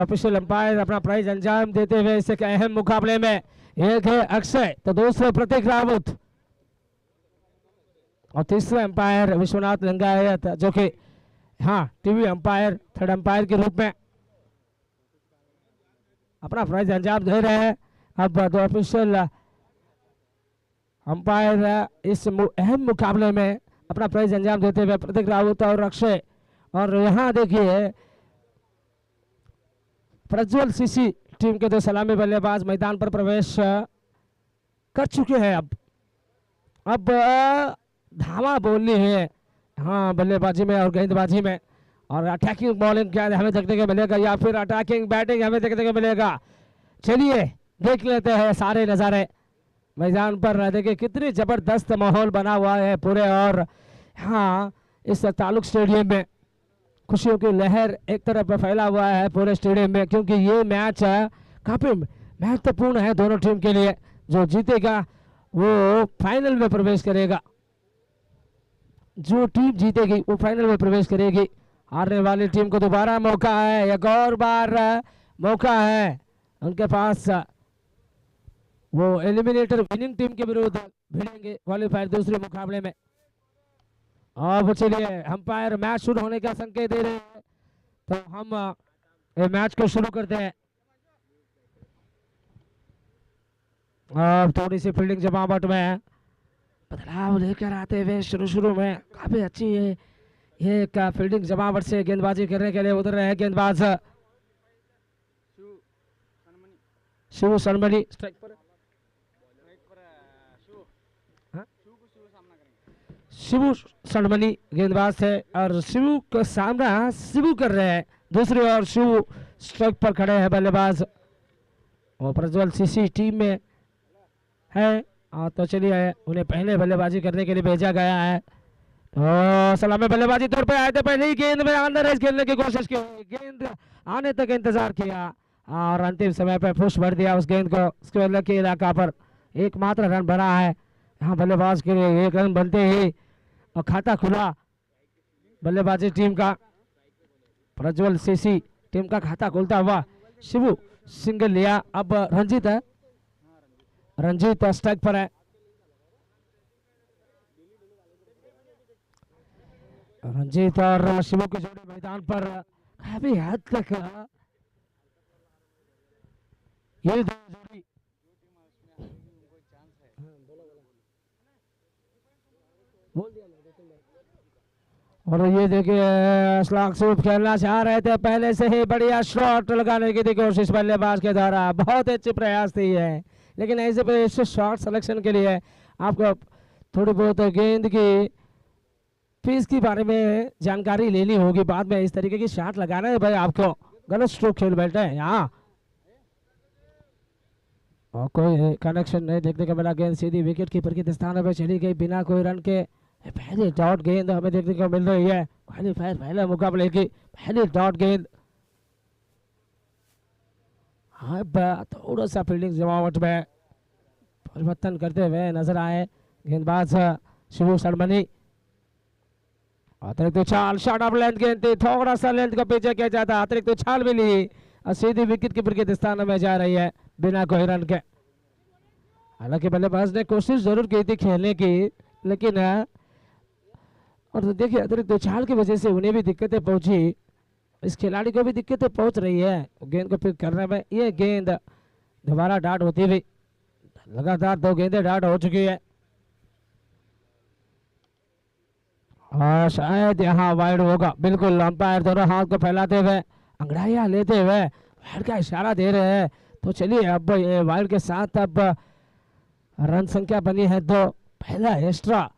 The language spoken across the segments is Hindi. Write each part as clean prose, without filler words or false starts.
ऑफिशियल अंपायर अपना प्राइज अंजाम देते हुए इस एक अहम मुकाबले में, एक है अक्षय तो दूसरे प्रतीक रावत और तीसरा अंपायर विश्वनाथ लिंगायत जो कि हाँ टीवी अंपायर थर्ड अंपायर के रूप में अपना प्राइज अंजाम दे रहे हैं। अब दो ऑफिशियल अंपायर इस अहम मुकाबले में अपना प्राइज अंजाम देते हुए प्रतीक रावत और अक्षय। और यहाँ देखिए प्रज्वल सीसी टीम के दो सलामी बल्लेबाज मैदान पर प्रवेश कर चुके हैं। अब धावा बोलनी है हाँ बल्लेबाजी में और गेंदबाजी में, और अटैकिंग बॉलिंग क्या हमें देखने को मिलेगा या फिर अटैकिंग बैटिंग हमें देखने को मिलेगा। चलिए देख लेते हैं सारे नज़ारे मैदान पर। देखिए कितनी जबरदस्त माहौल बना हुआ है पूरे, और हाँ इस तालुक स्टेडियम में खुशियों की लहर एक तरफ फैला हुआ है पूरे स्टेडियम में, क्योंकि ये मैच काफी महत्वपूर्ण है दोनों टीम के लिए। जो जीतेगा वो फाइनल में प्रवेश करेगा, जो टीम जीतेगी वो फाइनल में प्रवेश करेगी। हारने वाली टीम को दोबारा मौका है, एक और बार मौका है उनके पास, वो एलिमिनेटर विनिंग टीम के विरुद्ध भिड़ेंगे क्वालिफायर दूसरे मुकाबले में। अब चलिए अंपायर मैच शुरू होने का संकेत दे रहे हैं, तो हम ये मैच को शुरू करते हैं। अब थोड़ी सी फील्डिंग जमावट में बदलाव लेकर आते हुए शुरू में काफी अच्छी है ये एक फील्डिंग जमावट से गेंदबाजी करने के लिए उतर रहे हैं गेंदबाज शिव शर्मनी। स्ट्राइक पर शिवू शर्मनी गेंदबाज है और शिवू का सामना शिवू कर रहे हैं, दूसरी ओर शिवू स्ट्राइक पर खड़े हैं बल्लेबाज और प्रज्वल सीसी टीम में है। तो चलिए उन्हें पहले बल्लेबाजी करने के लिए भेजा गया है। तो सलामी बल्लेबाजी तौर पे आए थे, पहले ही गेंद में अंदर रेस खेलने की कोशिश की, गेंद आने तक इंतजार किया और अंतिम समय पे पुश भर दिया उस गेंद को। उसके बाद के इलाका पर एकमात्र रन बना है यहाँ बल्लेबाज के लिए, एक रन बनते ही और खाता खुला बल्लेबाजी टीम का। प्रज्वल सीसी टीम का खाता खुलता हुआ, शिवू सिंगल लिया। अब रंजीत है, रंजीत स्ट्राइक पर है। रंजीत और शिवू की जोड़ी मैदान पर काफी हद तक ये दो जोड़ी और ये देखिए स्लॉग शॉट खेलना चाह रहे थे, पहले से ही बढ़िया शॉट लगाने की थी कोशिश बल्लेबाज के द्वारा, बहुत अच्छी प्रयास थी है, लेकिन ऐसे शॉट सिलेक्शन के लिए आपको थोड़ी बहुत गेंद की फीस के बारे में जानकारी लेनी होगी। बाद में इस तरीके की शॉट लगाना है भाई आपको, गलत स्ट्रोक खेल बैठे हैं यहाँ और कोई कनेक्शन नहीं देखने को मिला। गेंद सीधी विकेट कीपर के स्थान पर चली गई बिना कोई रन के। पहली डॉट गेंद हमें देखने को मिल रही है क्वालीफायर पहले मुकाबले की पहली डॉट गेंद। हाँ थोड़ा सा फील्डिंग जमावट में परिवर्तन करते हुए नजर आए गेंदबाज शिवू शर्मनी। अतिरिक्त उछाल शॉट ऑफ लेंथ गेंद थी, थोड़ा सा लेंथ का पीछे किया जाता, अतिरिक्त उछाल भी ली और सीधी विकेट कीपर के स्थान में जा रही है बिना कोई रन के। हालांकि बल्लेबाज ने कोशिश जरूर की थी खेलने की, लेकिन और देखिए अतिरिक्त उछाल की वजह से उन्हें भी दिक्कतें पहुंची, इस खिलाड़ी को भी दिक्कतें पहुंच रही है गेंद को पिक करने में। ये गेंद दोबारा डाट होती हुई, लगातार 2 गेंदें डाट हो चुकी है और शायद यहाँ वाइड होगा। बिल्कुल अंपायर दोनों हाथ को फैलाते हुए अंगड़ाइयां लेते हुए वाइड का इशारा दे रहे हैं। तो चलिए अब ये वाइड के साथ अब रन संख्या बनी है 2, पहला एक्स्ट्रा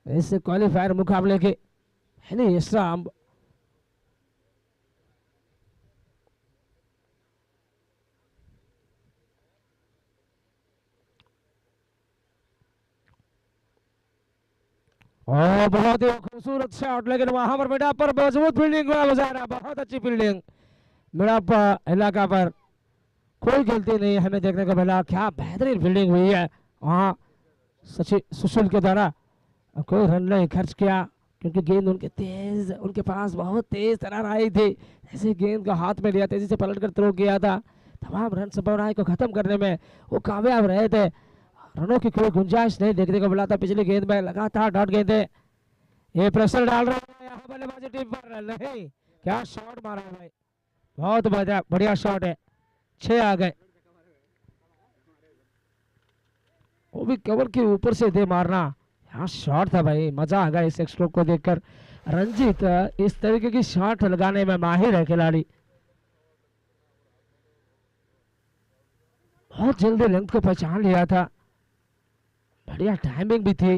इस क्वालीफायर मुकाबले के पहले एक्स्ट्रा। और बहुत ही खूबसूरत शॉट, लेकिन वहां पर मिडा पर मजबूत फील्डिंग हुआ मुजाहरा, बहुत अच्छी फील्डिंग मिडा पर इलाका पर कोई गलती नहीं हमें देखने को मिला। क्या बेहतरीन फील्डिंग हुई है वहाँ सुशील के द्वारा, कोई रन नहीं खर्च किया, क्योंकि गेंद उनके पास बहुत तेज तरह आई थी। जैसे गेंद को हाथ में लिया, तेजी से पलट कर थ्रो किया था। तमाम रन संभावनाएं को खत्म करने में वो कामयाब रहे थे। रनों की कोई गुंजाइश नहीं देखने को मिला था। पिछली गेंद में लगातार डॉट गेंदे, ये प्रेशर डाल रहे हैं यहाँ बल्लेबाजी टीम पर। नहीं, क्या शॉट मारा है भाई, बहुत बढ़िया शॉट है। 6 आ गए, वो भी कवर के ऊपर से दे मारना। यहाँ शॉट था भाई, मजा आ गया इस स्ट्रोक को देखकर। रंजीत इस तरीके की शॉट लगाने में माहिर है खिलाड़ी। बहुत जल्दी लेंथ को पहचान लिया था, बढ़िया टाइमिंग भी थी।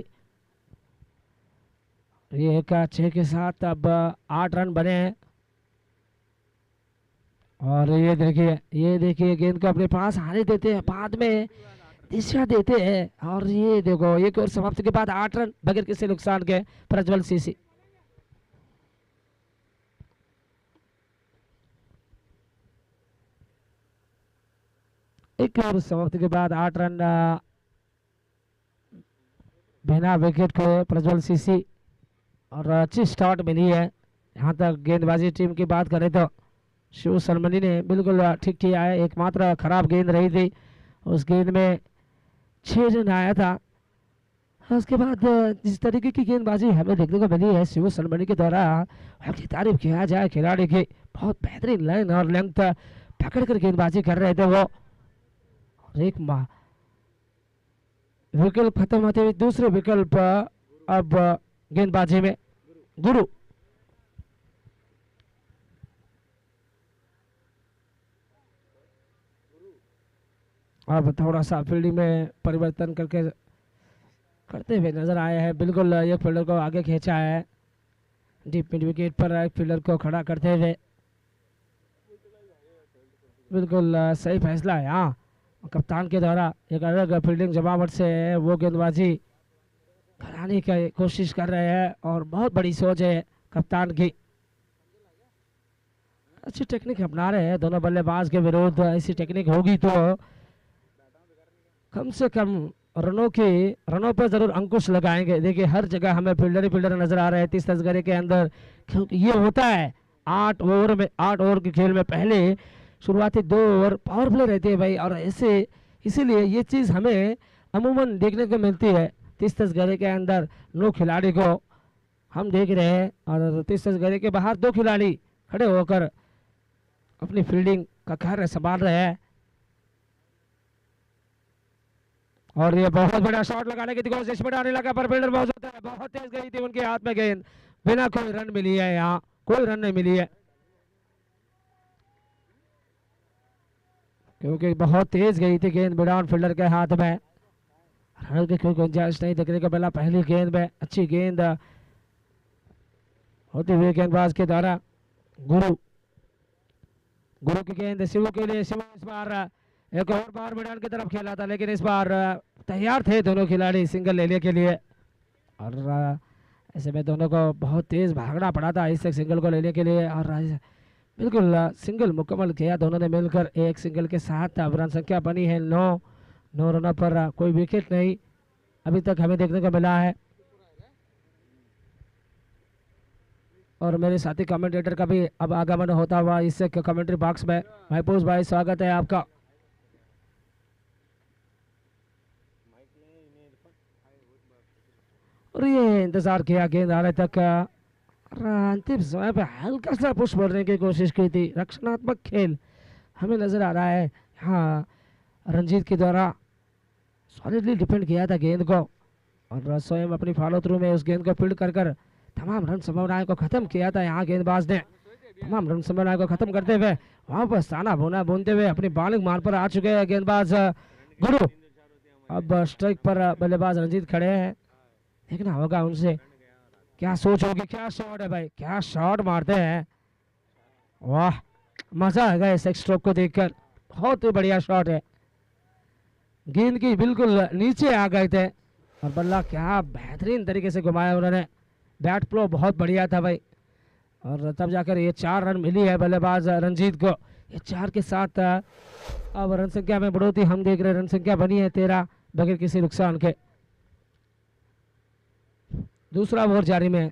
ये एक 6 के साथ अब 8 रन बने हैं। और ये देखिए गेंद को अपने पास आने देते हैं, बाद में दिशा देते हैं। और ये देखो, एक और समाप्ति के बाद 8 रन बगैर किसी नुकसान के प्रज्वल सीसी। एक और समाप्ति के बाद 8 रन बिना विकेट के प्रज्वल सीसी। और अच्छी स्टार्ट मिली है। यहाँ तक गेंदबाजी टीम की बात करें तो शिव सलमनी ने बिल्कुल ठीक किया है। एकमात्र खराब गेंद रही थी, उस गेंद में 6 रन आया था। उसके बाद जिस तरीके की गेंदबाजी हमें देखने को मिली है शिव सलमनी के द्वारा, उनकी तारीफ किया जाए। खिलाड़ी की बहुत बेहतरीन लाइन और लेंथ पकड़ कर गेंदबाजी कर रहे थे वो। एक विकल्प खत्म होते हुए दूसरे विकल्प अब गेंदबाजी में गुरु। अब थोड़ा सा फील्डिंग में परिवर्तन करते हुए नजर आए हैं। बिल्कुल एक फील्डर को आगे खींचा है, डीप मिड विकेट पर एक फील्डर को खड़ा करते हुए। बिल्कुल सही फैसला है। हाँ, कप्तान के द्वारा एक अलग फील्डिंग जमावट से वो गेंदबाजी कराने की कोशिश कर रहे हैं और बहुत बड़ी सोच है कप्तान की। अच्छी टेक्निक अपना रहे हैं दोनों बल्लेबाज के विरुद्ध। ऐसी टेक्निक होगी तो कम से कम रनों पर जरूर अंकुश लगाएंगे। देखिए हर जगह हमें फील्डर ही फील्डर नजर आ रहे हैं 30 गरे के अंदर, क्योंकि ये होता है 8 ओवर के खेल में पहले शुरुआती 2 ओवर पावर प्ले रहते हैं भाई। और ऐसे इसीलिए ये चीज़ हमें अमूमन देखने को मिलती है। 30 गरे के अंदर 9 खिलाड़ी को हम देख रहे हैं और 30 गरे के बाहर 2 खिलाड़ी खड़े होकर अपनी फील्डिंग का कार्य संभाल रहे हैं। और ये बहुत बड़ा शॉट लगाने की कोशिश में आने लगा पर फील्डर मौजूद है। बहुत तेज गई थी उनके हाथ में गेंद, बिना कोई रन मिली है। यहाँ कोई रन नहीं मिली है क्योंकि बहुत तेज गई थी गेंद बिडाउन फील्डर के हाथ में। रन की कोई गुंजाइश नहीं देखने को मिला। पहली गेंद में अच्छी गेंद होती हुई गेंदबाज के द्वारा गुरु की गेंद शिवू के लिए। शिवू इस बार एक और बार मैदान की तरफ खेला था, लेकिन इस बार तैयार थे दोनों खिलाड़ी सिंगल लेने के लिए। और ऐसे में दोनों को बहुत तेज भागना पड़ा था इस सिंगल को लेने के लिए। और बिल्कुल सिंगल मुकम्मल किया दोनों ने मिलकर। एक सिंगल के साथ अब रन संख्या बनी है 9 रनों पर कोई विकेट नहीं अभी तक हमें देखने को मिला है। और मेरे साथी कमेंटेटर का भी अब आगमन होता हुआ इस कमेंट्री बॉक्स में। महफूज भाई स्वागत है आपका। और ये इंतजार किया गेंद आने तक। अंतिम समय पे हल्का सा पुश बढ़ने की कोशिश की थी। रक्षणात्मक खेल हमें नजर आ रहा है यहाँ। रंजीत के द्वारा सॉलिडली डिफेंड किया था गेंद को और स्वयं अपनी फॉलो थ्रू में उस गेंद को फील्ड कर तमाम रन संभावनाएं को खत्म किया था। यहाँ गेंदबाज ने तमाम रन संभावनाएं को खत्म करते हुए वहां पर ताना बोना बोनते हुए अपनी बॉलिंग मार पर आ चुके हैं गेंदबाज गुरु। अब स्ट्राइक पर बल्लेबाज रंजीत खड़े हैं, देखना होगा उनसे क्या सोच होगी। क्या शॉट है भाई, क्या शॉट मारते हैं। वाह, मजा आ गया इस स्ट्रोक को देखकर। बहुत ही बढ़िया शॉट है। गेंद की बिल्कुल नीचे आ गए थे और बल्ला क्या बेहतरीन तरीके से घुमाया उन्होंने। बैट फ्लो बहुत बढ़िया था भाई और तब जाकर ये 4 रन मिली है बल्लेबाज रंजीत को। ये 4 के साथ अब रन संख्या में बढ़ोतरी हम देख रहे हैं। रन संख्या बनी है 13 बगैर किसी नुकसान के। दूसरा ओवर जारी में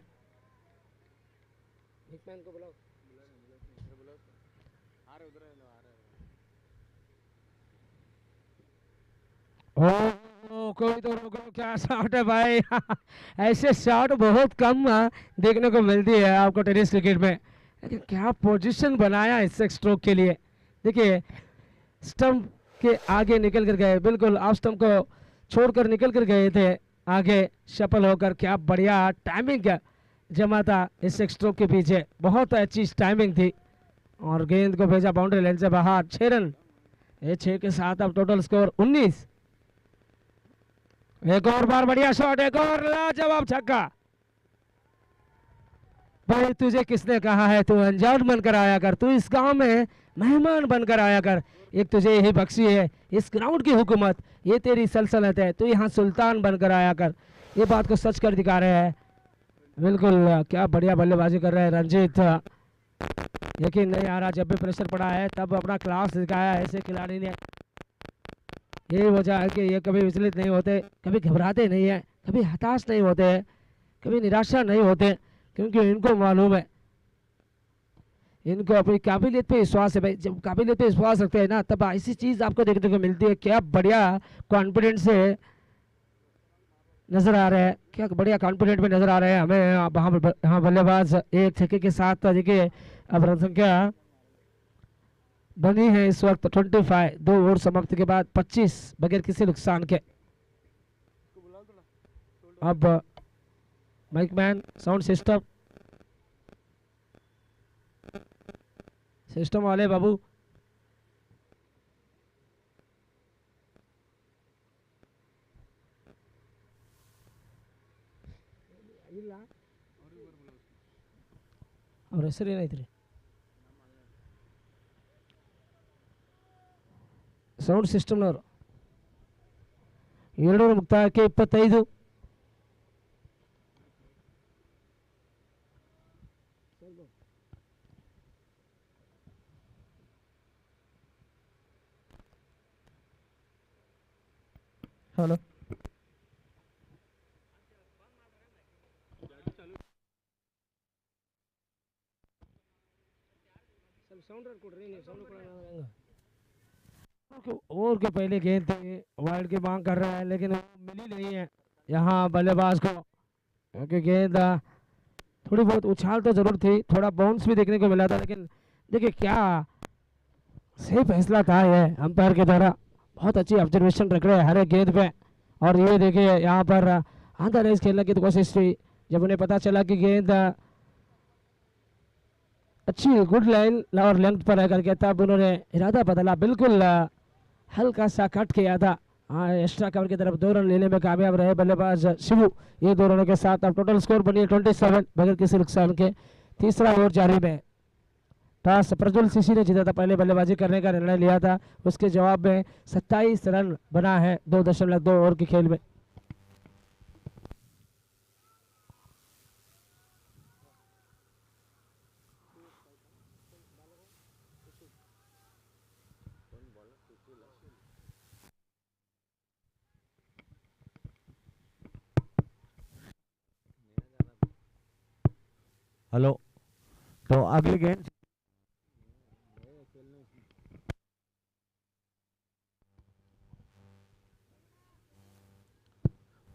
कोई तो रोको, क्या शॉट है भाई। ऐसे शॉट बहुत कम देखने को मिलती है आपको टेनिस क्रिकेट में, लेकिन क्या पोजीशन बनाया इस स्ट्रोक के लिए। देखिए स्टंप के आगे निकल कर गए, बिल्कुल ऑफ स्टंप को छोड़कर निकल कर गए थे आगे सफल होकर। क्या बढ़िया टाइमिंग जमा था इस स्ट्रोक के पीछे, बहुत अच्छी टाइमिंग थी। और गेंद को भेजा बाउंड्री लाइन से बाहर, 6 रन। ये 6 के साथ अब टोटल स्कोर 19। एक और बार बढ़िया शॉट, एक और लाजवाब छक्का। भाई तुझे किसने कहा है तू अनजान बनकर आया कर, तू इस गांव में मेहमान बनकर आया कर। एक तुझे यही बख्शी है इस ग्राउंड की हुकूमत, ये तेरी सल्तनत है, तू यहाँ सुल्तान बनकर आया कर। ये बात को सच कर दिखा रहे हैं। बिल्कुल क्या बढ़िया बल्लेबाजी कर रहे हैं रंजीत। यकीन नहीं आ रहा, जब भी प्रेशर पड़ा है तब अपना क्लास दिखाया है ऐसे खिलाड़ी ने। यही वजह है कि ये कभी विचलित नहीं होते, कभी घबराते नहीं है, कभी हताश नहीं होते हैं, कभी निराशा नहीं होते, क्योंकि इनको मालूम है, इनको अपनी काबिलियत पे विश्वास है। भाई जब काबिलियत पे विश्वास रखते हैं ना, तब ऐसी चीज आपको देखने को मिलती है। क्या बढ़िया कॉन्फिडेंस से नजर आ रहे हैं, क्या बढ़िया कॉन्फिडेंट में नजर आ रहे हैं हमें। यहाँ बल्लेबाज एक छक्के के साथ देखिए अब रन संख्या बनी है इस वक्त 25। 2 ओवर समाप्ति के बाद 25 बगैर किसी नुकसान के। अब माइक मैन साउंड सिस्टम वाले बाबू, ಅವ್ರ ಹೆಸರು ಏನೈತ್ರಿ? ಸೌಂಡ್ ಸಿಸ್ಟಮ್ನವರು 2 ಮುಕ್ತಾಯಕ್ಕೆ 25. ಹಲೋ ओवर के पहले गेंद थी, वाइड की मांग कर रहा है लेकिन मिली नहीं है यहाँ बल्लेबाज को, क्योंकि गेंद थोड़ी बहुत उछाल तो जरूर थी, थोड़ा बाउंस भी देखने को मिला था। लेकिन देखिए क्या सही फैसला था ये अंपायर के द्वारा, बहुत अच्छी ऑब्जर्वेशन रख रहे हैं हर एक गेंद पे। और ये देखिए यहाँ पर आधा रेस खेलने की कोशिश थी, जब उन्हें पता चला कि गेंद अच्छी गुड लाइन और लेंथ पर है करके, तब उन्होंने इरादा बदला, बिल्कुल हल्का सा कट किया था। हाँ एक्स्ट्रा कवर की तरफ 2 रन लेने में कामयाब रहे बल्लेबाज शिवू। ये 2 रनों के साथ अब टोटल स्कोर बनी है 27 बगैर किसी नुकसान के। तीसरा ओवर जारी में टॉस प्रज्वल सीसी ने जीता था, पहले बल्लेबाजी करने का निर्णय लिया था, उसके जवाब में 27 रन बना है 2.2 ओवर के खेल में। हेलो, तो अगली गेंद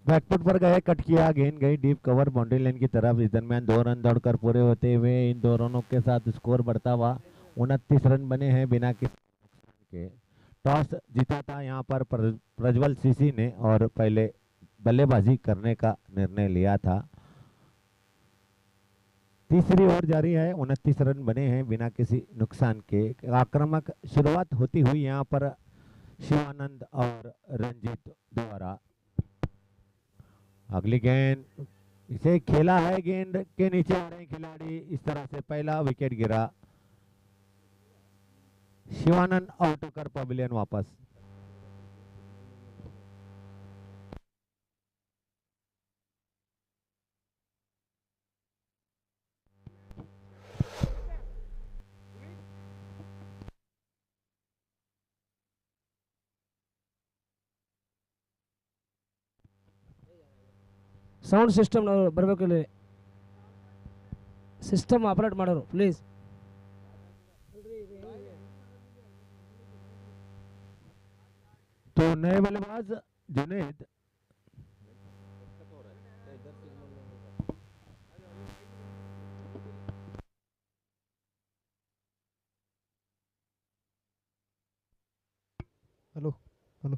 बैकफुट पर गए, कट किया, गेंद गई डीप कवर बाउंड्री लाइन की तरफ। इस दरमियान 2 रन दौड़कर पूरे होते हुए इन 2 रनों के साथ स्कोर बढ़ता हुआ 29 रन बने हैं बिना किसी के। टॉस जीता था यहाँ पर प्रज्वल सीसी ने और पहले बल्लेबाजी करने का निर्णय लिया था। तीसरी ओवर जारी है, 29 रन बने हैं बिना किसी नुकसान के। आक्रामक शुरुआत होती हुई यहाँ पर शिवानंद और रंजीत द्वारा। अगली गेंद इसे खेला है, गेंद के नीचे आ रहे खिलाड़ी, इस तरह से पहला विकेट गिरा। शिवानंद आउट होकर पवेलियन वापस। ಸೌಂಡ್ ಸಿಸ್ಟಮ್ ಬರಬೇಕಿಲ್ಲ, ಸಿಸ್ಟಮ್ ಆಪರೇಟ್ ಮಾಡೋರು ಪ್ಲೀಸ್. तो नए बल्लेबाज जुनेद। Hello hello.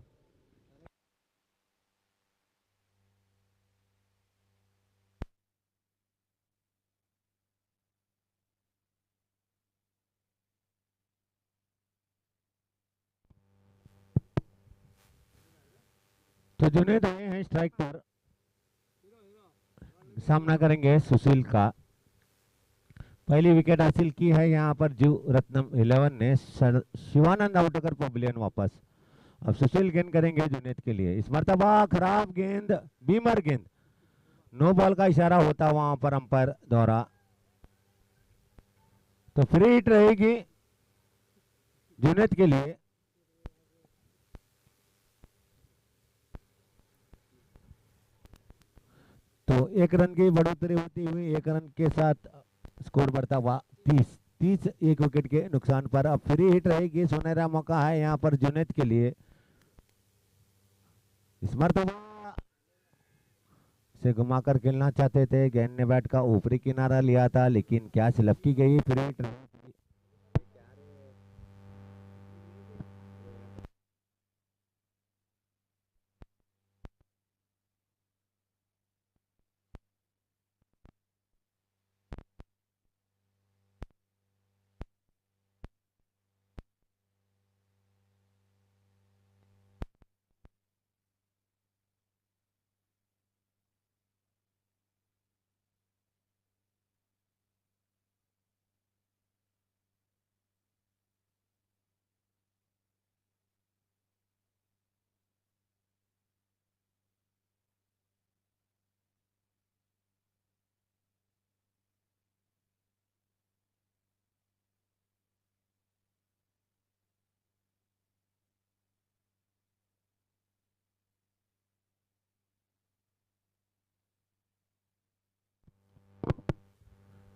तो जुनेद आए हैं स्ट्राइक पर, सामना करेंगे सुशील का। पहली विकेट हासिल की है यहाँ पर जीव रत्नम 11 ने। शिवानंद आउट होकर पवेलियन वापस। अब सुशील गेंद करेंगे जुनेद के लिए। इस मर्तबा खराब गेंद, बीमर गेंद, नो बॉल का इशारा होता वहां पर अंपायर द्वारा। तो फ्री हिट रहेगी जुनेद के लिए। तो एक रन की बढ़ोतरी होती हुई, एक रन के साथ स्कोर बढ़ता हुआ 30 एक विकेट के नुकसान पर। अब फ्री हिट रहेगी, सुनहरा मौका है यहाँ पर जुनेद के लिए। इस मर्तबा से घुमाकर खेलना चाहते थे, गेंद ने बैट का ऊपरी किनारा लिया था, लेकिन कैच लपकी गई। फ्री हिट रहेगी।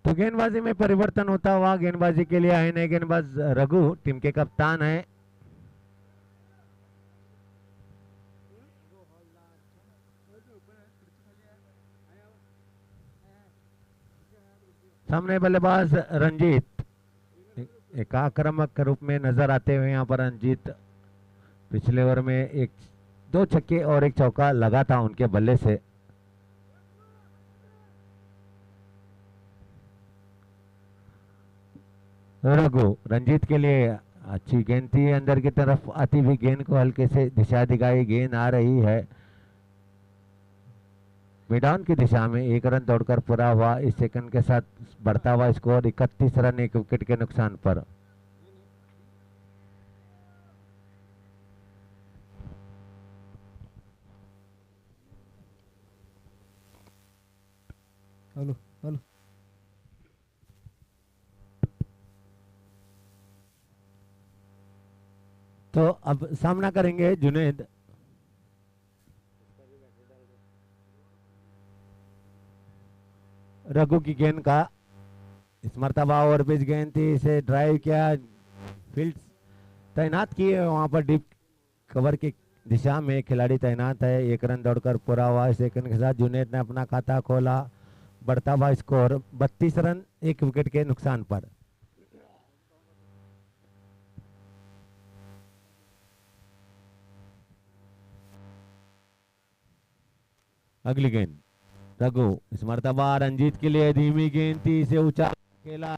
तो गेंदबाजी में परिवर्तन होता हुआ, गेंदबाजी के लिए आए नए गेंदबाज रघु, टीम के कप्तान है। सामने बल्लेबाज रंजीत, एक आक्रामक के रूप में नजर आते हुए यहाँ पर रंजीत। पिछले ओवर में एक 2 छक्के और 1 चौका लगा था उनके बल्ले से। रघु, रंजीत के लिए अच्छी गेंद थी, अंदर की तरफ आती हुई गेंद को हल्के से दिशा दिखाई, गेंद आ रही है मैदान की दिशा में। 1 रन दौड़कर पूरा हुआ। इस सेकंड के साथ बढ़ता हुआ स्कोर 31 रन 1 विकेट के नुकसान पर। Hello hello. तो अब सामना करेंगे जुनेद। रघु की गेंद का। इस मर्तबा ओवर पिच गेंद थी, इसे ड्राइव किया, फील्ड तैनात किए वहां पर डीप कवर की दिशा में खिलाड़ी तैनात है। 1 रन दौड़कर पूरा हुआ। इस सेकंड के साथ जुनेद ने अपना खाता खोला। बढ़ता हुआ स्कोर 32 रन 1 विकेट के नुकसान पर। अगली गेंद रघु, इस मर्तबा रंजीत के लिए धीमी गेंद थी, इसे ऊंचा खेला।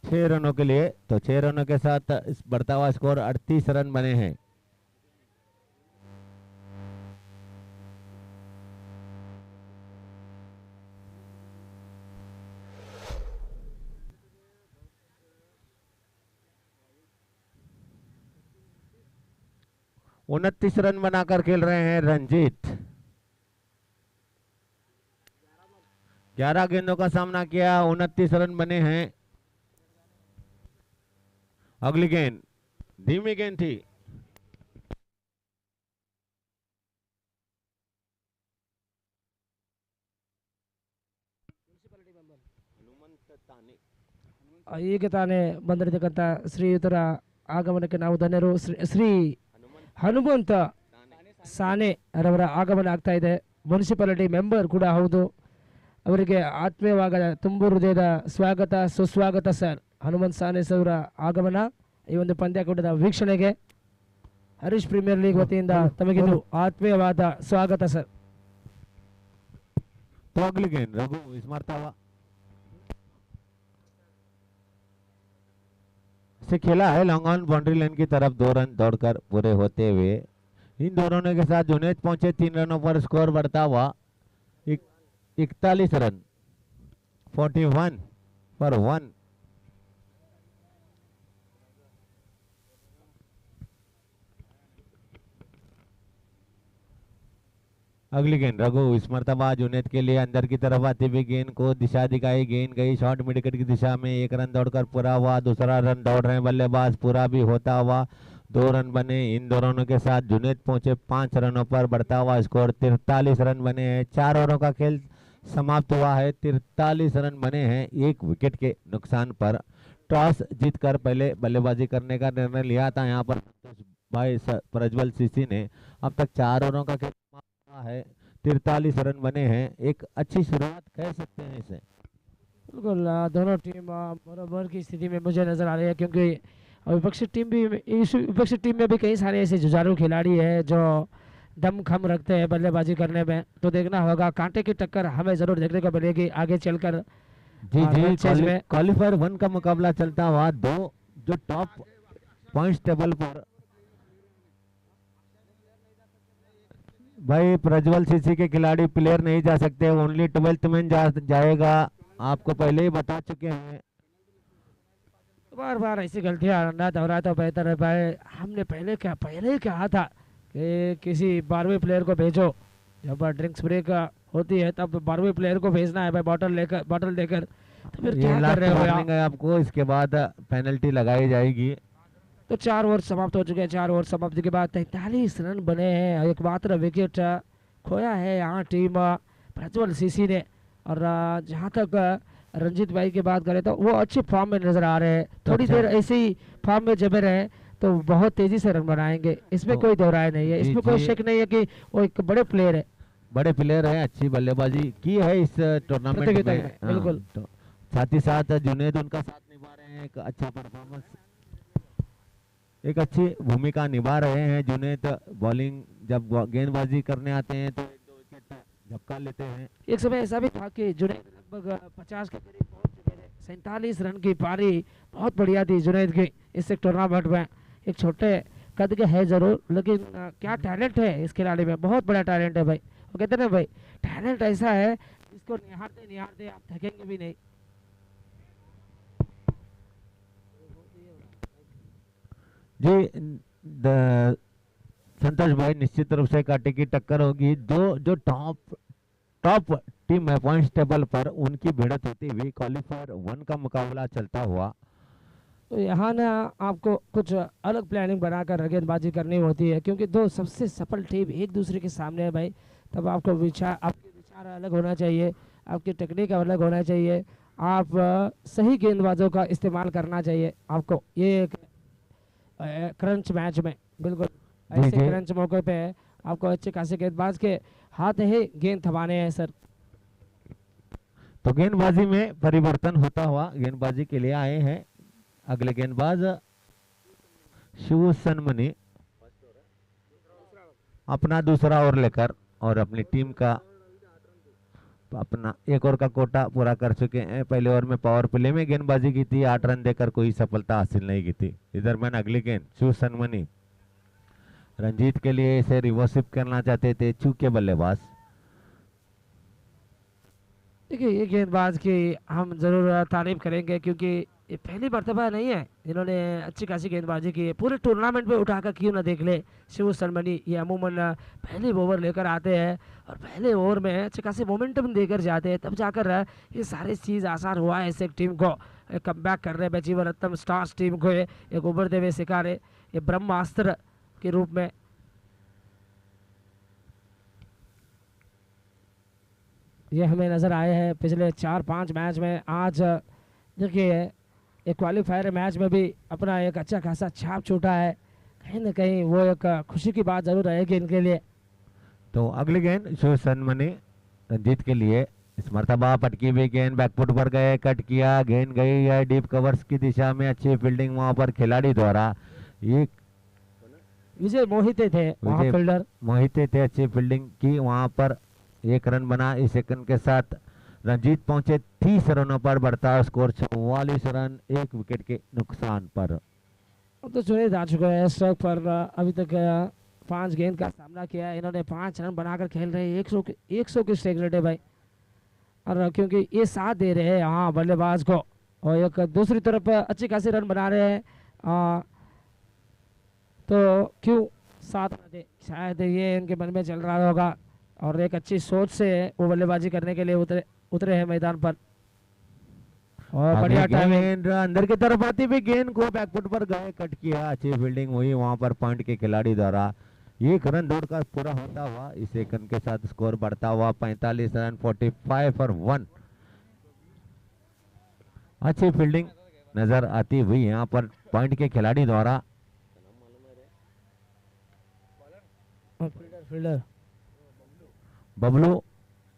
6 रनों के लिए। तो 6 रनों के साथ इस बढ़ता हुआ स्कोर 38 रन बने हैं। उनतीस रन बनाकर खेल रहे हैं रंजीत। 11 गेंदों का सामना किया, 29 रन बने हैं। अगली गेंद धीमी गेंद थी। ಈಗ ತಾನೇ ಬಂದಿರತಕ್ಕಂಥ ಶ್ರೀಯುತರ ಆಗಮನಕ್ಕೆ ನಾವು ಧನ್ಯರು. ಶ್ರೀ ಹನುಮಂತ ಸಾನೆ ಅವರ ಆಗಮನ ಆಗ್ತಾ ಇದೆ. ಮುನ್ಸಿಪಾಲಿಟಿ ಮೆಂಬರ್ ಕೂಡ ಹೌದು. ಅವರಿಗೆ ಆತ್ಮೀಯವಾದ ತುಂಬು ಹೃದಯದ ಸ್ವಾಗತ ಸುಸ್ವಾಗತ ಸರ್. ಹನುಮಂತ್ ಸಾನೆ ಅವರ ಆಗಮನ ಈ ಒಂದು ಪಂದ್ಯಾಕೂಟದ ವೀಕ್ಷಣೆಗೆ ಹರೀಶ್ ಪ್ರೀಮಿಯರ್ ಲೀಗ್ ವತಿಯಿಂದ ತಮಗಿದು ಆತ್ಮೀಯವಾದ ಸ್ವಾಗತ ಸರ್. तो अगली गेंद रघु इस मरतबा से खेला है लॉन्ग ऑन बाउंड्री लाइन की तरफ 2 रन दौड़कर पूरे होते हुए इन दोनों के साथ जुनैद पहुंचे 3 रनों पर स्कोर बढ़ता हुआ 41 रन 41 पर 1। अगली गेंद रघु इस मरतबा जुनैद के लिए अंदर की तरफ आती हुई गेंद को दिशा दिखाई। गेंद गई शॉर्ट मिड विकेट की दिशा में। 1 रन दौड़कर पूरा हुआ। दूसरा रन दौड़ रहे हैं बल्लेबाज, पूरा भी होता हुआ 2 रन बने। इन दोनों के साथ जुनैद पहुंचे 5 रनों पर बढ़ता हुआ स्कोर 43 रन बने हैं। 4 ओवरों का खेल समाप्त हुआ है। 43 रन बने हैं 1 विकेट के नुकसान पर। टॉस जीतकर पहले बल्लेबाजी करने का निर्णय लिया था यहाँ पर भाई प्रज्वल सीसी ने। अब तक 4 ओवरों का खेल है। 43 रन बने हैं। एक अच्छी शुरुआत कह सकते हैं इसे। बिल्कुल दोनों टीम बराबर की स्थिति में मुझे नजर आ रही है, क्योंकि विपक्षी टीम भी इस विपक्षी टीम में भी कई सारे ऐसे जुझारू खिलाड़ी हैं जो दम खम रखते हैं बल्लेबाजी करने में। तो देखना होगा, कांटे की टक्कर हमें जरूर देखने को मिलेगी आगे चलकर। जी क्वालिफायर 1 का मुकाबला चलता हुआ 2 जो टॉप पॉइंट्स टेबल पर भाई प्रज्वल सीसी के खिलाड़ी प्लेयर नहीं जा सकते, ओनली 12th मैन जाएगा। आपको पहले ही बता चुके हैं। बार बार ऐसी गलतियां ना दोहराए तो बेहतर है भाई। हमने पहले ही कहा था कि किसी 12वें प्लेयर को भेजो। जब ड्रिंक्स ब्रेक होती है तब 12वें प्लेयर को भेजना है भाई, बॉटल देकर। तो फिर क्या कर रहे हो आप? आपको इसके बाद पेनल्टी लगाई जाएगी। तो 4 ओवर समाप्त हो चुके हैं। 4 ओवर समाप्ति के बाद 43 रन बने हैं। एकमात्र विकेट खोया है यहाँ टीम प्रज्वल सीसी ने। और जहाँ तक रंजीत भाई की बात करें तो वो अच्छे फॉर्म में नजर आ रहे हैं। थोड़ी देर ऐसे ही फॉर्म में जमे रहे तो बहुत तेजी से रन बनाएंगे, इसमें कोई दो राय नहीं है। इसमें कोई शक नहीं है कि वो एक बड़े प्लेयर है। बड़े प्लेयर है, अच्छी बल्लेबाजी की है इस टूर्नामेंट में। बिल्कुल साथ ही साथ जुनैद उनका साथ निभा रहे हैं। एक अच्छा परफॉर्मेंस, एक अच्छी भूमिका निभा रहे हैं। जुनैद बॉलिंग जब गेंदबाजी करने आते हैं तो 1-2 विकेट झपका लेते हैं। एक समय ऐसा भी था कि जुनैद लगभग 50 के करीब पहुंच चुके थे। 47 रन की पारी बहुत बढ़िया थी जुनैद की इस टूर्नामेंट में। एक छोटे कद के है जरूर, लेकिन क्या टैलेंट है इस खिलाड़ी में, बहुत बड़ा टैलेंट है भाई। वो कहते हैं भाई टैलेंट ऐसा है इसको निहारते निहारते आप थकेंगे भी नहीं। जी संतोष भाई, निश्चित रूप से कांटे की टक्कर होगी। जो टॉप टीम है पॉइंट्स टेबल पर, उनकी भिड़त होती हुई क्वालिफायर 1 का मुकाबला चलता हुआ। तो यहाँ ना आपको कुछ अलग प्लानिंग बनाकर गेंदबाजी करनी होती है, क्योंकि 2 सबसे सफल टीम एक दूसरे के सामने है भाई। तब आपके विचार अलग होना चाहिए, आपकी टेक्निक अलग होना चाहिए। आप सही गेंदबाजों का इस्तेमाल करना चाहिए आपको ये क्रंच मैच में। बिल्कुल ऐसे क्रंच मौके पे आपको अच्छे खासे गेंदबाज के हाथ ही गेंद थमाने हैं सर। तो गेंदबाजी में परिवर्तन होता हुआ गेंदबाजी के लिए आए हैं अगले गेंदबाज शिव सनमनी। अपना दूसरा ओवर लेकर और अपनी टीम का अपना 1 ओवर का कोटा पूरा कर चुके हैं। पहले ओवर में पावर प्ले में गेंदबाजी की थी, 8 रन देकर कोई सफलता हासिल नहीं की थी। इधर मैंने अगली गेंद शिव सनमनी रंजीत के लिए इसे रिवर्सिप करना चाहते थे, चूके बल्लेबाज। देखिए ये गेंदबाज की हम जरूर तारीफ करेंगे, क्योंकि ये पहली मर्तबा नहीं है इन्होंने अच्छी खासी गेंदबाजी की है। पूरे टूर्नामेंट में उठाकर क्यों ना देख ले शिव शर्मनी। ये अमूमन पहले ओवर लेकर आते हैं और पहले ओवर में अच्छे खासे मोमेंटम देकर जाते हैं, तब जाकर ये सारी चीज़ आसान हुआ है ऐसे टीम को कमबैक करने में। जीवरत्नम स्टार्स टीम को एक उभरते हुए शिकार है ये ब्रह्मास्त्र के रूप में। ये हमें नज़र आए हैं पिछले 4-5 मैच में। आज देखिए एक क्वालिफायर मैच में भी अपना एक अच्छा खासा छाप छूटा है, कहीं ना कहीं वो एक खुशी की बात जरूर रहेगी इनके लिए। तो अगली गेंद शिव सनमनी रंजीत के लिए। इस मर्तबा पटकी हुई गेंद बैकफुट पर गए, कट किया, गेंद गई है डीप कवर्स की दिशा में, अच्छी फील्डिंग वहां पर खिलाड़ी द्वारा। ये विजय मोहिते थे वहाँ विजय फील्डर। मोहिते थे, अच्छी फील्डिंग की वहां पर। एक रन बना इस सेकंड के साथ रंजीत पहुंचे 30 रनों पर, बढ़ता स्कोर 44 रन, 1 विकेट के नुकसान पर। अब तो चुने जा चुके हैं स्ट्राइक पर। अभी तक 5 गेंद का सामना किया है इन्होंने, 5 रन बनाकर खेल रहे हैं। 100 की स्ट्राइक रेट है भाई, और क्योंकि ये साथ दे रहे हैं यहाँ बल्लेबाज को, और एक दूसरी तरफ अच्छी खासी रन बना रहे हैं, तो क्यों साथ न दे, शायद ये इनके मन में चल रहा होगा, और एक अच्छी सोच से वो बल्लेबाजी करने के लिए उतरे हैं मैदान पर। और बढ़िया टाइमिंग। गेंद अंदर की तरफ आती हुई गेंद को बैकफुट पर गए, कट किया, अच्छी फील्डिंग हुई वहां पर पॉइंट के खिलाड़ी द्वारा। 1 रन दौड़कर पूरा होता हुआ इस सेकंड के साथ स्कोर बढ़ता हुआ 45 रन, 45 फॉर 1। अच्छी फील्डिंग नजर आती हुई यहाँ पर पॉइंट के खिलाड़ी द्वारा। फील्डर बबलू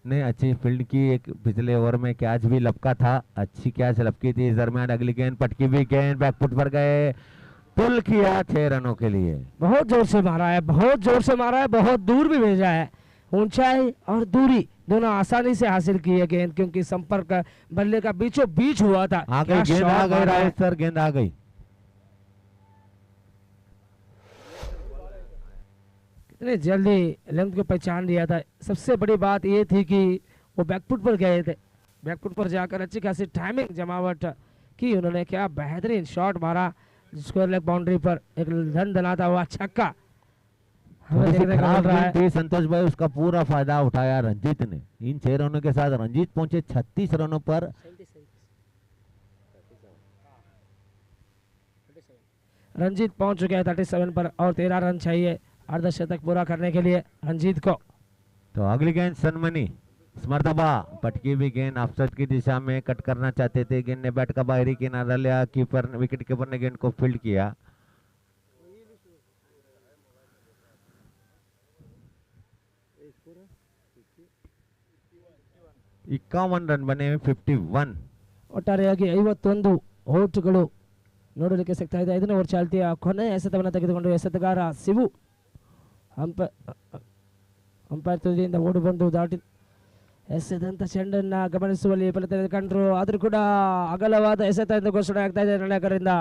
ने अच्छी फील्ड की, एक पिछले ओवर में कैच भी लपका था, अच्छी कैच लपकी थी। इस दरमियान अगली गेंद पटकी हुई गेंद बैकफुट पर गए, पुल किया 6 रनों के लिए। बहुत जोर से मारा है, बहुत जोर से मारा है, बहुत दूर भी भेजा है। ऊंचाई और दूरी दोनों आसानी से हासिल की है गेंद, क्योंकि संपर्क बल्ले का बीचों बीच हुआ था। आ क्या गई गेंद, शॉट आ गई मारा है। राइट सर, गेंद आ गई। इतने जल्दी लेंथ को पहचान लिया था। सबसे बड़ी बात ये थी कि वो बैकफुट पर गए थे, बैकफुट पर जाकर अच्छी खासी टाइमिंग जमावट की उन्होंने। क्या बेहतरीन शॉट मारा स्क्वायर लेग बाउंड्री पर, एक धन धनाता हुआ छक्का हमें देखने को मिल रहा है। संतोष भाई उसका पूरा फायदा उठाया रंजीत ने। इन 6 रनों के साथ रंजीत पहुंचे 36 रनों पर। रंजीत पहुंच चुके हैं 37 पर, और 13 रन चाहिए अर्धशतक पूरा करने के लिए रंजीत को। तो अगली गेंद सनमनी, इस मर्तबा पटकी हुई गेंद ऑफसाइड की दिशा में कट करना चाहते थे। गेंद ने बैट का बाहरी किनारा लिया, कीपर विकेट कीपर ने गेंद को फील्ड किया। इक्यावन रन बने, 51। ಒಟ್ಟಾರೆಯಾಗಿ 51 ಓಟುಗಳು ನೋಡಲಿಕ್ಕೆ ಸಿಗ್ತಾ ಇದೆ. 5ನೇ ಓವರ್ ಚಾಲ್ತಿಯ ಕೊನೆಯ ಎಸೆತವನ್ನು ತೆಗೆದುಕೊಂಡು ಎಸೆತಗಾರ ಶಿವು ಅಂಪೈರ್ ತುದಿಯಿಂದ ಓಡಿ ಬಂದು ದಾಟಿ ಎಸೆದಂತ ಚೆಂಡನ್ನು ಗಮನಿಸುವಲ್ಲಿ ಫಲ ತೆಗೆದುಕೊಂಡರು. ಆದರೂ ಕೂಡ ಅಗಲವಾದ ಎಸೆತ ಎಂದು ಘೋಷಣೆ ಆಗ್ತಾ ಇದೆ ನಿರ್ಣಾಯಕರಿಂದ.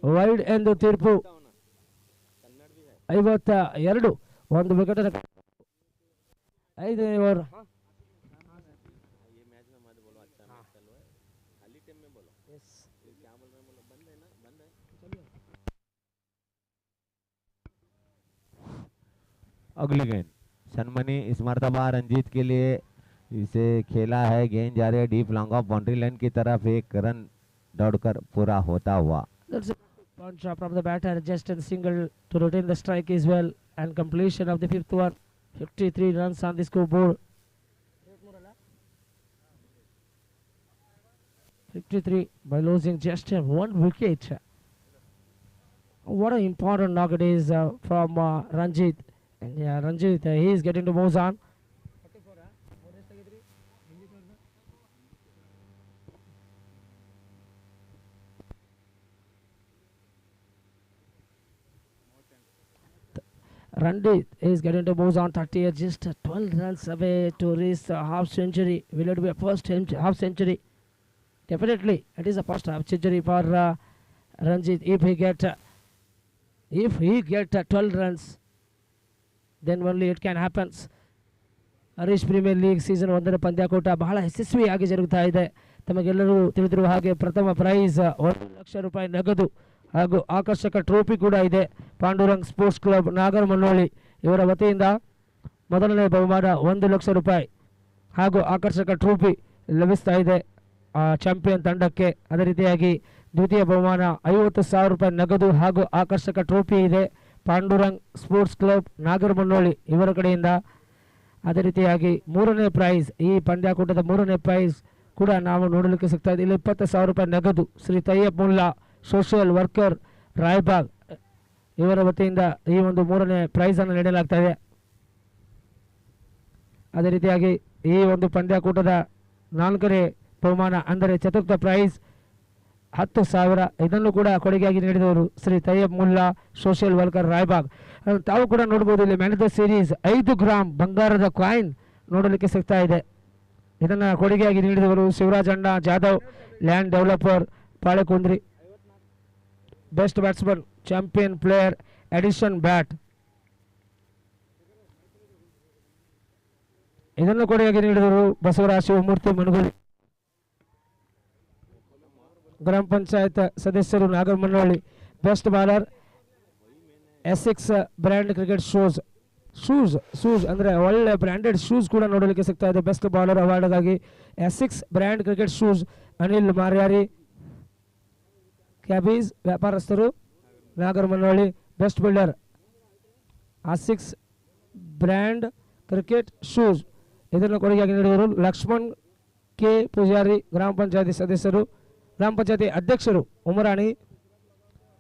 ವೈಡ್ ಎಂದು ತೀರ್ಪು. 52 ಒಂದು ವಿಕೆಟ್. 5ನೇ ಓವರ್ अगली गेंद सनमनी, इस मर्तबा रंजीत के लिए इसे खेला है। गेंद जा रही है deep long off boundary line की तरफ, 1 रन दौड़कर पूरा होता हुआ। That's a punch from the batter, just a single to retain the strike as well, and completion of the 5th one. 53 runs on the scoreboard. 53 by losing just 1 wicket. What an important knock it is from Ranjit. And yeah, Ranjit, he is getting to moves on. Ranjit is getting to moves on 30, just 12 runs away to reach a half century. Will it be a first half century? Definitely, it is a first half century for Ranjit. If he get 12 runs, then only it can happen. Harish premier league season 1ರ ಪಂದ್ಯಾಕೂಟ ಬಹಳ ಯಶಸ್ವಿಯಾಗಿ ಜರುಗುತ್ತಾ ಇದೆ. ತಮಗೆಲ್ಲರೂ ತಿಳಿದಿರುವ ಹಾಗೆ ಪ್ರಥಮ ಪ್ರೈಸ್ 1 ಲಕ್ಷ ರೂಪಾಯಿ ನಗದು ಹಾಗೂ ಆಕರ್ಷಕ ಟ್ರೋಫಿ ಕೂಡ ಇದೆ. ಪಾಂಡುರಂಗ್ ಸ್ಪೋರ್ಟ್ಸ್ ಕ್ಲಬ್ ನಾಗರಮುನ್ನೋಳಿ ಇವರ ವತಿಯಿಂದ ಮೊದಲನೇ ಬಹುಮಾನ 1 ಲಕ್ಷ ರೂಪಾಯಿ ಹಾಗೂ ಆಕರ್ಷಕ ಟ್ರೋಫಿ ಲಭಿಸ್ತಾ ಇದೆ ಚಾಂಪಿಯನ್ ತಂಡಕ್ಕೆ. ಅದೇ ರೀತಿಯಾಗಿ ದ್ವಿತೀಯ ಬಹುಮಾನ 50,000 ರೂಪಾಯಿ ನಗದು ಹಾಗೂ ಆಕರ್ಷಕ ಟ್ರೋಫಿ ಇದೆ ಪಾಂಡುರಂಗ್ ಸ್ಪೋರ್ಟ್ಸ್ ಕ್ಲಬ್ ನಾಗರಮುನ್ನೋಳಿ ಇವರ ಕಡೆಯಿಂದ. ಅದೇ ರೀತಿಯಾಗಿ 3ನೇ ಪ್ರೈಸ್, ಈ ಪಂದ್ಯಾಕೂಟದ 3ನೇ ಪ್ರೈಸ್ ಕೂಡ ನಾವು ನೋಡಲಿಕ್ಕೆ ಸಿಗ್ತಾ ಇದೆ. ಇಲ್ಲಿ 20,000 ರೂಪಾಯಿ ನಗದು ಶ್ರೀ ತಯ್ಯಬ್ ಮುಲ್ಲಾ ಸೋಷಿಯಲ್ ವರ್ಕರ್ ರಾಯಬಾಗ್ ಇವರ ವತಿಯಿಂದ ಈ ಒಂದು 3ನೇ ಪ್ರೈಸನ್ನು ನೀಡಲಾಗ್ತಾ ಇದೆ. ಅದೇ ರೀತಿಯಾಗಿ ಈ ಒಂದು ಪಂದ್ಯಾಕೂಟದ 4ನೇ ಬಹುಮಾನ ಅಂದರೆ ಚತುರ್ಥ ಪ್ರೈಸ್ 10,000 ಇದನ್ನು ಕೂಡ ಕೊಡುಗೆಯಾಗಿ ನೀಡಿದವರು ಶ್ರೀ ತಯ್ಯಬ್ ಮುಲ್ಲಾ ಸೋಷಿಯಲ್ ವರ್ಕರ್ ರಾಯಬಾಗ್. ತಾವು ಕೂಡ ನೋಡಬಹುದು ಇಲ್ಲಿ man of the series 5 gram ಬಂಗಾರದ ಕಾಯಿನ್ ನೋಡಲಿಕ್ಕೆ ಸಿಗ್ತಾ ಇದೆ. ಇದನ್ನು ಕೊಡುಗೆಯಾಗಿ ನೀಡಿದವರು ಶಿವರಾಜ್ ಅಣ್ಣ Jadhav land developer Palekundri. Best batsman champion player edition bat ಇದನ್ನು ಕೊಡುಗೆಯಾಗಿ ನೀಡಿದವರು ಬಸವರಾಜ ಶಿವಮೂರ್ತಿ ಮನಗುಳಿ. ಗ್ರಾಮ ಪಂಚಾಯತ್ ಸದಸ್ಯರು Nagaramanahalli. Best bowler Asics brand cricket shoes ಅಂದರೆ ಒಳ್ಳೆ ಬ್ರ್ಯಾಂಡೆಡ್ ಶೂಸ್ ಕೂಡ ನೋಡಲಿಕ್ಕೆ ಸಿಗ್ತಾ ಇದೆ. ಬೆಸ್ಟ್ ಬಾಲರ್ ಅವಾರ್ಡ್ಗಾಗಿ Asics brand cricket shoes Anil Maryari ಕ್ಯಾಬೀಸ್ ವ್ಯಾಪಾರಸ್ಥರು Nagaramanahalli. Best builder Asics brand cricket shoes ಇದನ್ನು ಕೊಡುಗೆಯಾಗಿ ನೀಡಿದರು ಲಕ್ಷ್ಮಣ್ ಕೆ ಪೂಜಾರಿ ಗ್ರಾಮ ಪಂಚಾಯತಿ ಸದಸ್ಯರು ಗ್ರಾಮ ಪಂಚಾಯತಿ ಅಧ್ಯಕ್ಷರು ಉಮರಾಣಿ.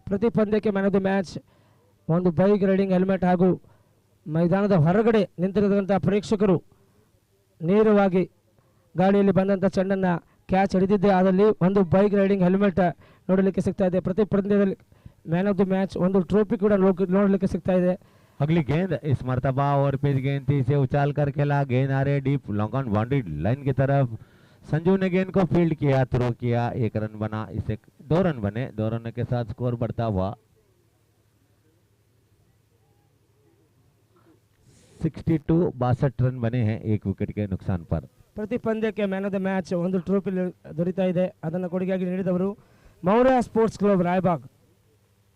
ಪ್ರತಿ ಪಂದ್ಯಕ್ಕೆ ಮ್ಯಾನ್ ಆಫ್ ದಿ ಮ್ಯಾಚ್ ಒಂದು ಬೈಕ್ ರೈಡಿಂಗ್ ಹೆಲ್ಮೆಟ್ ಹಾಗೂ ಮೈದಾನದ ಹೊರಗಡೆ ನಿಂತಿರತಕ್ಕಂಥ ಪ್ರೇಕ್ಷಕರು ನೇರವಾಗಿ ಗಾಡಿಯಲ್ಲಿ ಬಂದಂಥ ಚೆಂಡನ್ನು ಕ್ಯಾಚ್ ಹಿಡಿದಿದ್ದೇ ಆದಲ್ಲಿ ಒಂದು ಬೈಕ್ ರೈಡಿಂಗ್ ಹೆಲ್ಮೆಟ್ ನೋಡಲಿಕ್ಕೆ ಸಿಗ್ತಾ ಇದೆ. ಪ್ರತಿ ಪಂದ್ಯದಲ್ಲಿ ಮ್ಯಾನ್ ಆಫ್ ದಿ ಮ್ಯಾಚ್ ಒಂದು ಟ್ರೋಫಿ ಕೂಡ ನೋಡಲಿಕ್ಕೆ ಸಿಗ್ತಾ ಇದೆ. अगली गेंद इस मर्तबा और पेज गेंद थी इसे उछाल कर खेला, गेंद आ रहे deep long on boundary line की तरफ। संजू ने गेंद को फील्ड किया, थ्रो किया, 1 रन बना, इसे 2 रन बने। 2 रन के साथ स्कोर बढ़ता हुआ 62 रन बने हैं 1 विकेट के नुकसान पर। ಪ್ರತಿ ಪಂದ್ಯಕ್ಕೆ ಮ್ಯಾನ್ ಆಫ್ ದ ಮ್ಯಾಚ್ ಒಂದು ಟ್ರೋಫಿ ದೊರೀತಾ ಇದೆ. ಅದನ್ನು ಕೊಡುಗೆಯಾಗಿ ನೀಡಿದವರು ಮೌರ್ಯ ಸ್ಪೋರ್ಟ್ಸ್ ಕ್ಲಬ್ ರಾಯಬಾಗ್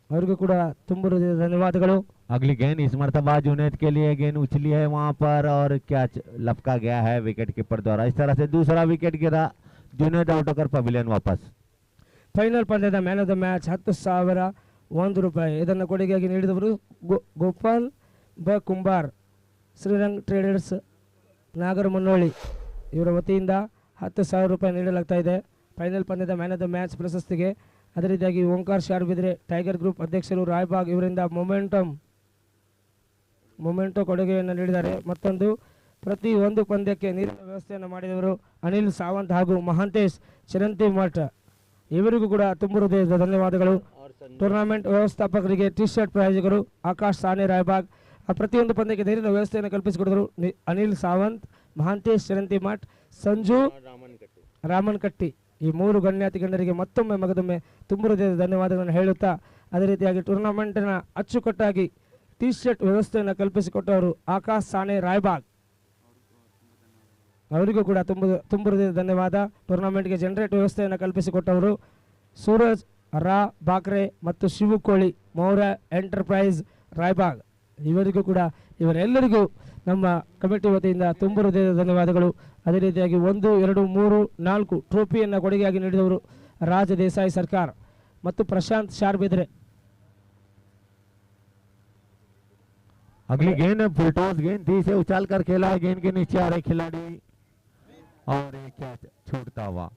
ಅವರಿಗೂ ಕೂಡ ತುಂಬ ಧನ್ಯವಾದಗಳು. अगली गेंद इस मर्तबा जुनैद के लिए गेंद उछली है वहां पर और कैच लपका गया है विकेट कीपर द्वारा। इस तरह से दूसरा विकेट गिरा, जुनैद आउट होकर पवेलियन वापस। ಫೈನಲ್ ಪಂದ್ಯದ ಮ್ಯಾನ್ ಆಫ್ ದ ಮ್ಯಾಚ್ 10,001 ರೂಪಾಯಿ ಇದನ್ನು ಕೊಡುಗೆಯಾಗಿ ನೀಡಿದವರು ಗೋಪಾಲ್ ಬ ಕುಂಬಾರ್ ಶ್ರೀರಂಗ್ ಟ್ರೇಡರ್ಸ್ ನಾಗರಮನಹಳ್ಳಿ ಇವರ ವತಿಯಿಂದ 10,000 ರೂಪಾಯಿ ನೀಡಲಾಗ್ತಾ ಇದೆ ಫೈನಲ್ ಪಂದ್ಯದ ಮ್ಯಾನ್ ಆಫ್ ದ ಮ್ಯಾಚ್ ಪ್ರಶಸ್ತಿಗೆ. ಅದೇ ರೀತಿಯಾಗಿ ಓಂಕಾರ್ ಶಾರ್ಬಿದ್ರೆ ಟೈಗರ್ ಗ್ರೂಪ್ ಅಧ್ಯಕ್ಷರು ರಾಯಬಾಗ್ ಇವರಿಂದ ಮೊಮೆಂಟೋ ಕೊಡುಗೆಯನ್ನು ನೀಡಿದ್ದಾರೆ. ಮತ್ತೊಂದು ಪ್ರತಿ ಒಂದು ಪಂದ್ಯಕ್ಕೆ ನೀರಿನ ವ್ಯವಸ್ಥೆಯನ್ನು ಮಾಡಿದವರು ಅನಿಲ್ ಸಾವಂತ್ ಹಾಗೂ ಮಹಾಂತೇಶ್ ಚಿರಂತಿ ಮಠ ಇವರಿಗೂ ಕೂಡ ತುಂಬ ಹೃದಯದ ಧನ್ಯವಾದಗಳು. ಟೂರ್ನಮೆಂಟ್ ವ್ಯವಸ್ಥಾಪಕರಿಗೆ ಟಿ ಶರ್ಟ್ ಪ್ರಾಯೋಜಕರು ಆಕಾಶ್ ಸಾನೆ ರಾಯಬಾಗ್ ಪ್ರತಿಯೊಂದು ಪಂದ್ಯಕ್ಕೆ ನೀರಿನ ವ್ಯವಸ್ಥೆಯನ್ನು ಕಲ್ಪಿಸಿಕೊಡಿದರು ಅನಿಲ್ ಸಾವಂತ್, ಮಹಾಂತೇಶ್ ಚಿರಂತಿ ಮಠ್, ಸಂಜು ರಾಮನ್ ಕಟ್ಟಿ ಈ 3 ಗಣ್ಯಾತಿ ಗಣ್ಯರಿಗೆ ಮತ್ತೊಮ್ಮೆ ಮಗದೊಮ್ಮೆ ತುಂಬ ಹೃದಯದ ಧನ್ಯವಾದಗಳನ್ನು ಹೇಳುತ್ತಾ ಅದೇ ರೀತಿಯಾಗಿ ಟೂರ್ನಮೆಂಟಿನ ಅಚ್ಚುಕಟ್ಟಾಗಿ ಟಿ ಶರ್ಟ್ ವ್ಯವಸ್ಥೆಯನ್ನು ಕಲ್ಪಿಸಿಕೊಟ್ಟವರು ಆಕಾಶ್ ಸಾನೆ ರಾಯಬಾಗ್ ಅವರಿಗೂ ಕೂಡ ತುಂಬ ಹೃದಯದ ಧನ್ಯವಾದ. ಟೂರ್ನಮೆಂಟ್ಗೆ ಜನರೇಟ್ ವ್ಯವಸ್ಥೆಯನ್ನು ಕಲ್ಪಿಸಿಕೊಟ್ಟವರು ಸೂರಜ್ ರಾ ಬಾಕ್ರೆ ಮತ್ತು ಶಿವಕೋಳಿ ಮೌರ್ಯ ಎಂಟರ್ಪ್ರೈಸ್ ರಾಯಬಾಗ್ ಇವರಿಗೂ ಕೂಡ ಇವರೆಲ್ಲರಿಗೂ ನಮ್ಮ ಕಮಿಟಿ ವತಿಯಿಂದ ತುಂಬ ಹೃದಯದ ಧನ್ಯವಾದಗಳು. ಅದೇ ರೀತಿಯಾಗಿ 1, 2, 3, 4 ಟ್ರೋಫಿಯನ್ನು ಕೊಡುಗೆಯಾಗಿ ನೀಡಿದವರು ರಾಜ ದೇಸಾಯಿ ಸರ್ಕಾರ ಮತ್ತು ಪ್ರಶಾಂತ್ ಶಾರ್ಬಿದ್ರೆ. अगली गेंद फुलटॉस गेंद थी, इसे उछाल कर खेला, गेंद के नीचे आ रहे खिलाड़ी और एक कैच छूटता हुआ।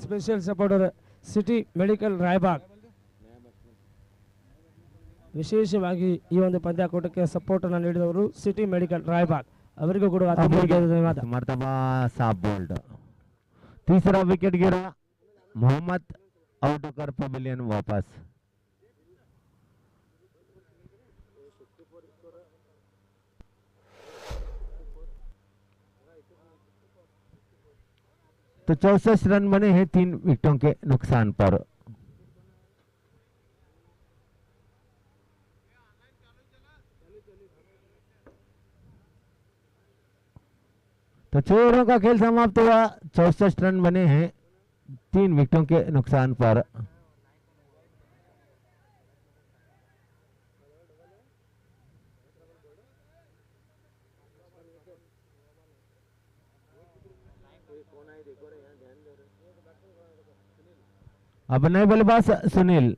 Special supporter city medical Raibag ವಿಶೇಷವಾಗಿ ಈ ಒಂದು ಪಂದ್ಯಾಕೂಟಕ್ಕೆ ಸಪೋರ್ಟ್ ಅನ್ನು ನೀಡಿದವರು ಸಿಟಿ ಮೆಡಿಕಲ್ ರಾಯಬಾಗ್ ಅವರಿಗೂ ಕೂಡ ಧನ್ಯವಾದ. मर्तबा साफ बोल्ड, तीसरा विकेट गिरा, मोहम्मद आउट होकर पवेलियन वापस। तो 64 रन बने हैं 3 विकेटों के नुकसान पर। तो चोरों का खेल समाप्त हुआ, 64 रन बने हैं 3 विकेटों के नुकसान पर। अब नए बल्लेबाज सुनील।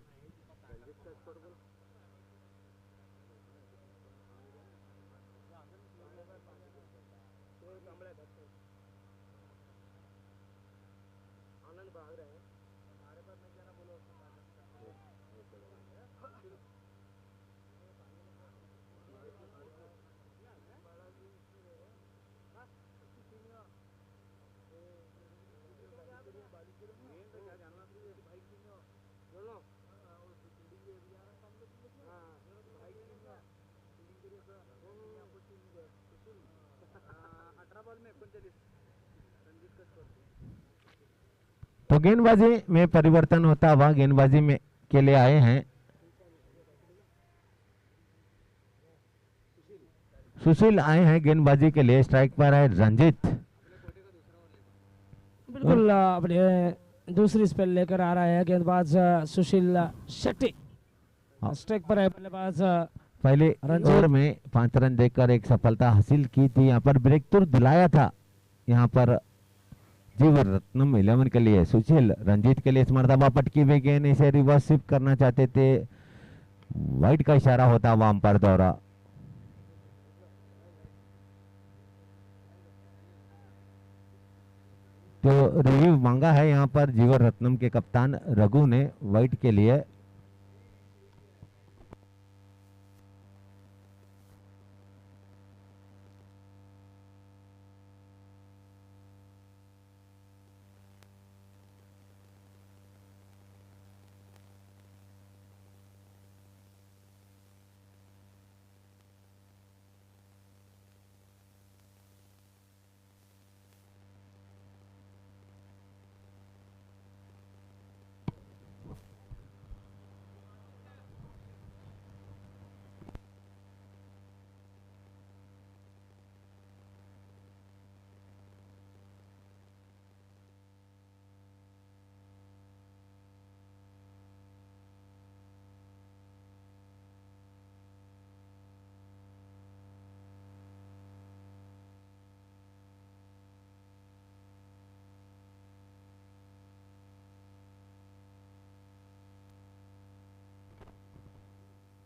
तो गेंदबाजी में परिवर्तन होता हुआ गेंदबाजी में के लिए आए हैं सुशील, आए हैं गेंदबाजी के लिए। स्ट्राइक पर है रंजीत। बिल्कुल अपने दूसरी स्पेल लेकर आ रहा है गेंदबाज सुशील शेट्टी। हाँ। स्ट्राइक पर है बल्लेबाज पहले रंजीत। ओवर में 5 रन देकर एक सफलता हासिल की थी। यहाँ पर ब्रेक थ्रू दिलाया था यहाँ पर जीवन रत्नम 11 के लिए। सुशील रंजीत के लिए इस मर्तबा पटकी हुई गेंद, इसे रिवर्स स्विप करना चाहते थे, वाइट का इशारा होता हुआ अंपायर द्वारा। तो रिव्यू मांगा है यहाँ पर जीवन रत्नम के कप्तान रघु ने वाइट के लिए।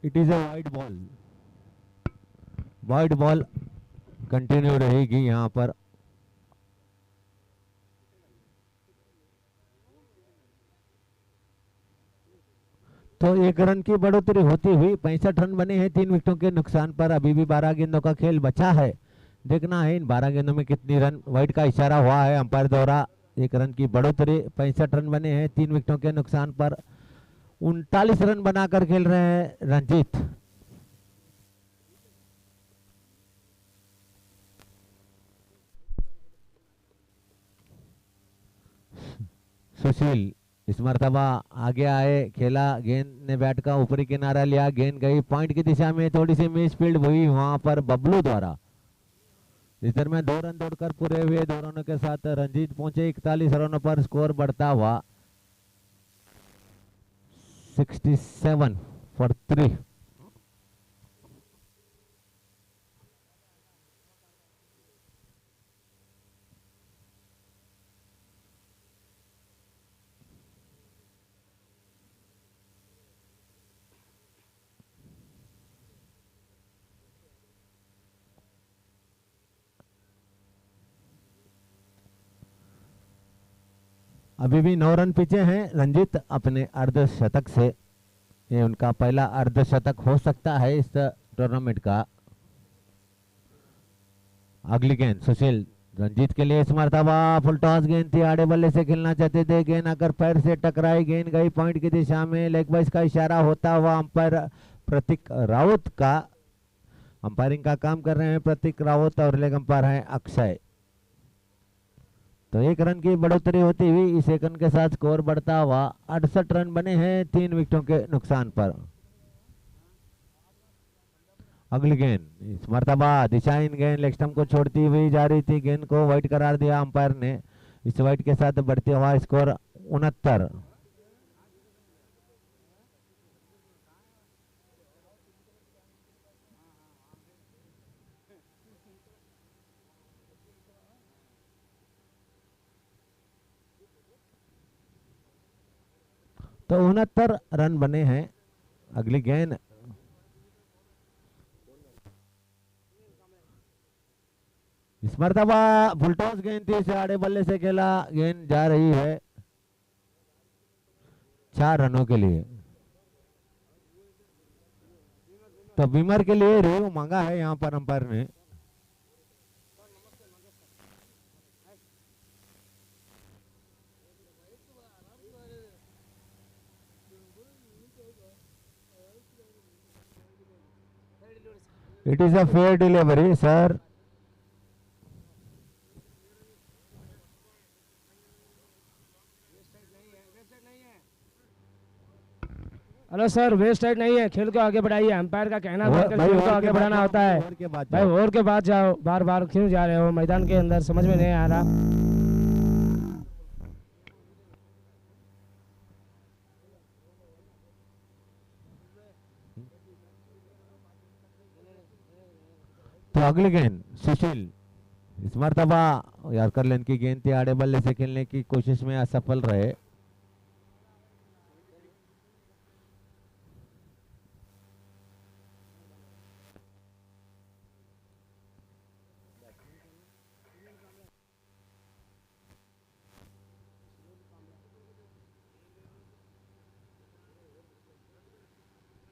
It is a wide ball. Wide ball continue रहेगी यहाँ पर। तो 1 रन की बढ़ोतरी होती हुई 65 रन बने हैं 3 विकेटों के नुकसान पर। अभी भी 12 गेंदों का खेल बचा है। देखना है इन 12 गेंदों में कितनी रन। वाइड का इशारा हुआ है अंपायर द्वारा। 1 रन की बढ़ोतरी, 65 रन बने हैं 3 विकेटों के नुकसान पर। 39 रन बनाकर खेल रहे हैं रंजीत। सुशील इस मरतबा आगे आए, खेला, गेंद ने बैट का ऊपरी किनारा लिया, गेंद गई पॉइंट की दिशा में, थोड़ी सी मिस फील्ड हुई वहां पर बबलू द्वारा। इस दरमियान 2 रन दौड़कर पूरे हुए। 2 रनों के साथ रंजीत पहुंचे 41 रनों पर। स्कोर बढ़ता हुआ 67 फॉर 3। अभी भी 9 रन पीछे हैं रंजीत अपने अर्धशतक से। ये उनका पहला अर्धशतक हो सकता है इस टूर्नामेंट का। अगली गेंद सुशील रंजीत के लिए। इस मरतबा फुल टॉस गेंद थी, आड़े बल्ले से खेलना चाहते थे, गेंद आकर पैर से टकराई, गेंद गई पॉइंट की दिशा में। लेग बाइस का इशारा होता हुआ अंपायर प्रतीक राउत का। अंपायरिंग का काम कर रहे हैं प्रतीक राउत और लेग अंपायर हैं अक्षय। तो 1 रन की बढ़ोतरी होती हुई इस 1 रन के साथ स्कोर बढ़ता हुआ 68 रन बने हैं 3 विकेटों के नुकसान पर। अगली गेंद इस मरतबा दिशाहीन गेंद लेग स्टंप को छोड़ती हुई जा रही थी, गेंद को वाइड करार दिया अंपायर ने। इस वाइड के साथ बढ़ते हुआ स्कोर 69। तो 69 रन बने हैं। अगली गेंद इस मरतबा फुलटॉस गेंद थी, इसे आड़े बल्ले से खेला, गेंद जा रही है 4 रनों के लिए। तो बीमर के लिए रिव्यू मांगा है यहाँ पर अंपायर ने। It is a fair delivery sir. Hello sir, west side नहीं है, खेल को आगे बढ़ाइए। अंपायर का कहना मानकर भाई खेल को ओवर आगे के बाद बढ़ाना जाओ, होता है। ओवर के बाद भाई जाओ। ओवर के बाद जाओ, बार बार क्यों जा रहे हो मैदान के अंदर, समझ में नहीं आ रहा। तो अगली गेंद सुशील, इस मरतबा यार्कर लेन की गेंद थी, आड़े बल्ले से खेलने की कोशिश में असफल रहे।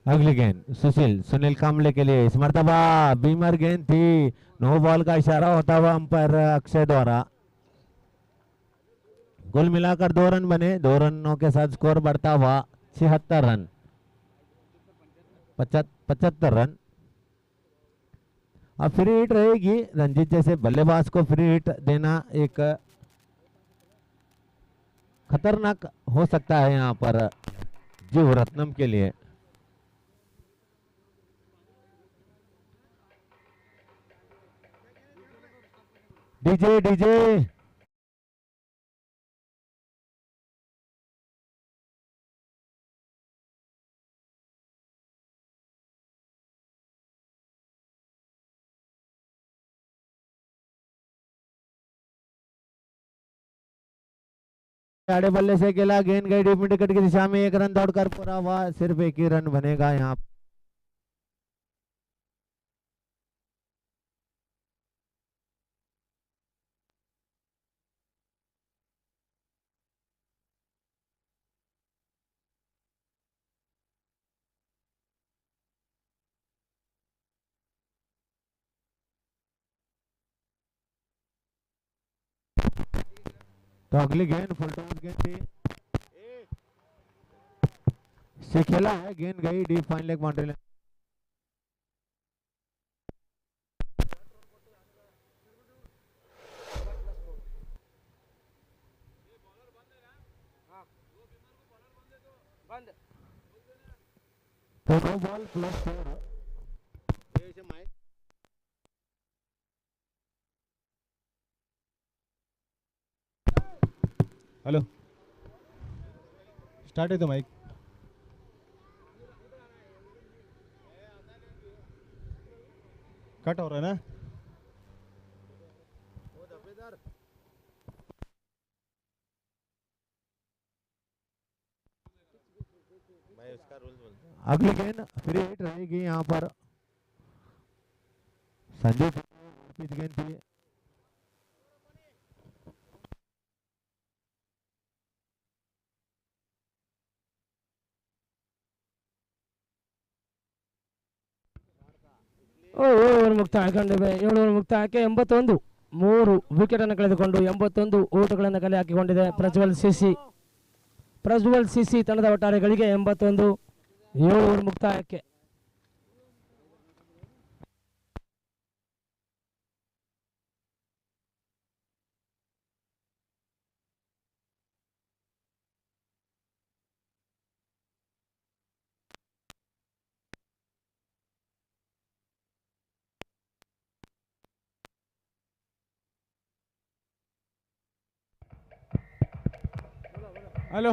अगली गेंद सुशील सुनील कामले के लिए, इस मरतबा बीमर गेंद थी, नो बॉल का इशारा होता हुआ अंपायर अक्षय द्वारा। कुल मिलाकर 2 रन बने, 2 रनों के साथ स्कोर बढ़ता हुआ 76 रन, 75 रन। अब फ्री हिट रहेगी, रंजीत जैसे बल्लेबाज को फ्री हिट देना एक खतरनाक हो सकता है यहाँ पर जीव रत्नम के लिए। डीजे डीजे आड़े बल्ले से खेला, गेंद गई डीप विकेट की दिशा में, 1 रन दौड़कर पूरा हुआ, सिर्फ 1 ही रन बनेगा यहाँ। तो अगली गेंद फुल टॉस गेंद थी, से खेला है, गेंद गई deep fine leg boundary line. तो नो बॉल +4। हेलो, स्टार्ट है तो माइक कट हो रहा है ना। अगली गेंद फ्री हिट रहेगी यहाँ पर, संजू पिच गेंद थी। ಓವರ್ ಮುಕ್ತಾಯ ಕಂಡಿವೆ. 7 ಓವರ್ ಮುಕ್ತಾಯಕ್ಕೆ 81, 3 ವಿಕೆಟ್ ಅನ್ನು ಕಳೆದುಕೊಂಡು 81 ಓಟುಗಳನ್ನು ಕಲೆ ಹಾಕಿಕೊಂಡಿದೆ ಪ್ರಜ್ವಲ್ ಸಿಸಿ. ಪ್ರಜ್ವಲ್ ಸಿಸಿ ತಂಡದ ಒಟ್ಟಾರೆ ಗಳಿಗೆ 81, 7 ಓವರ್ ಮುಕ್ತಾಯಕ್ಕೆ. Hello,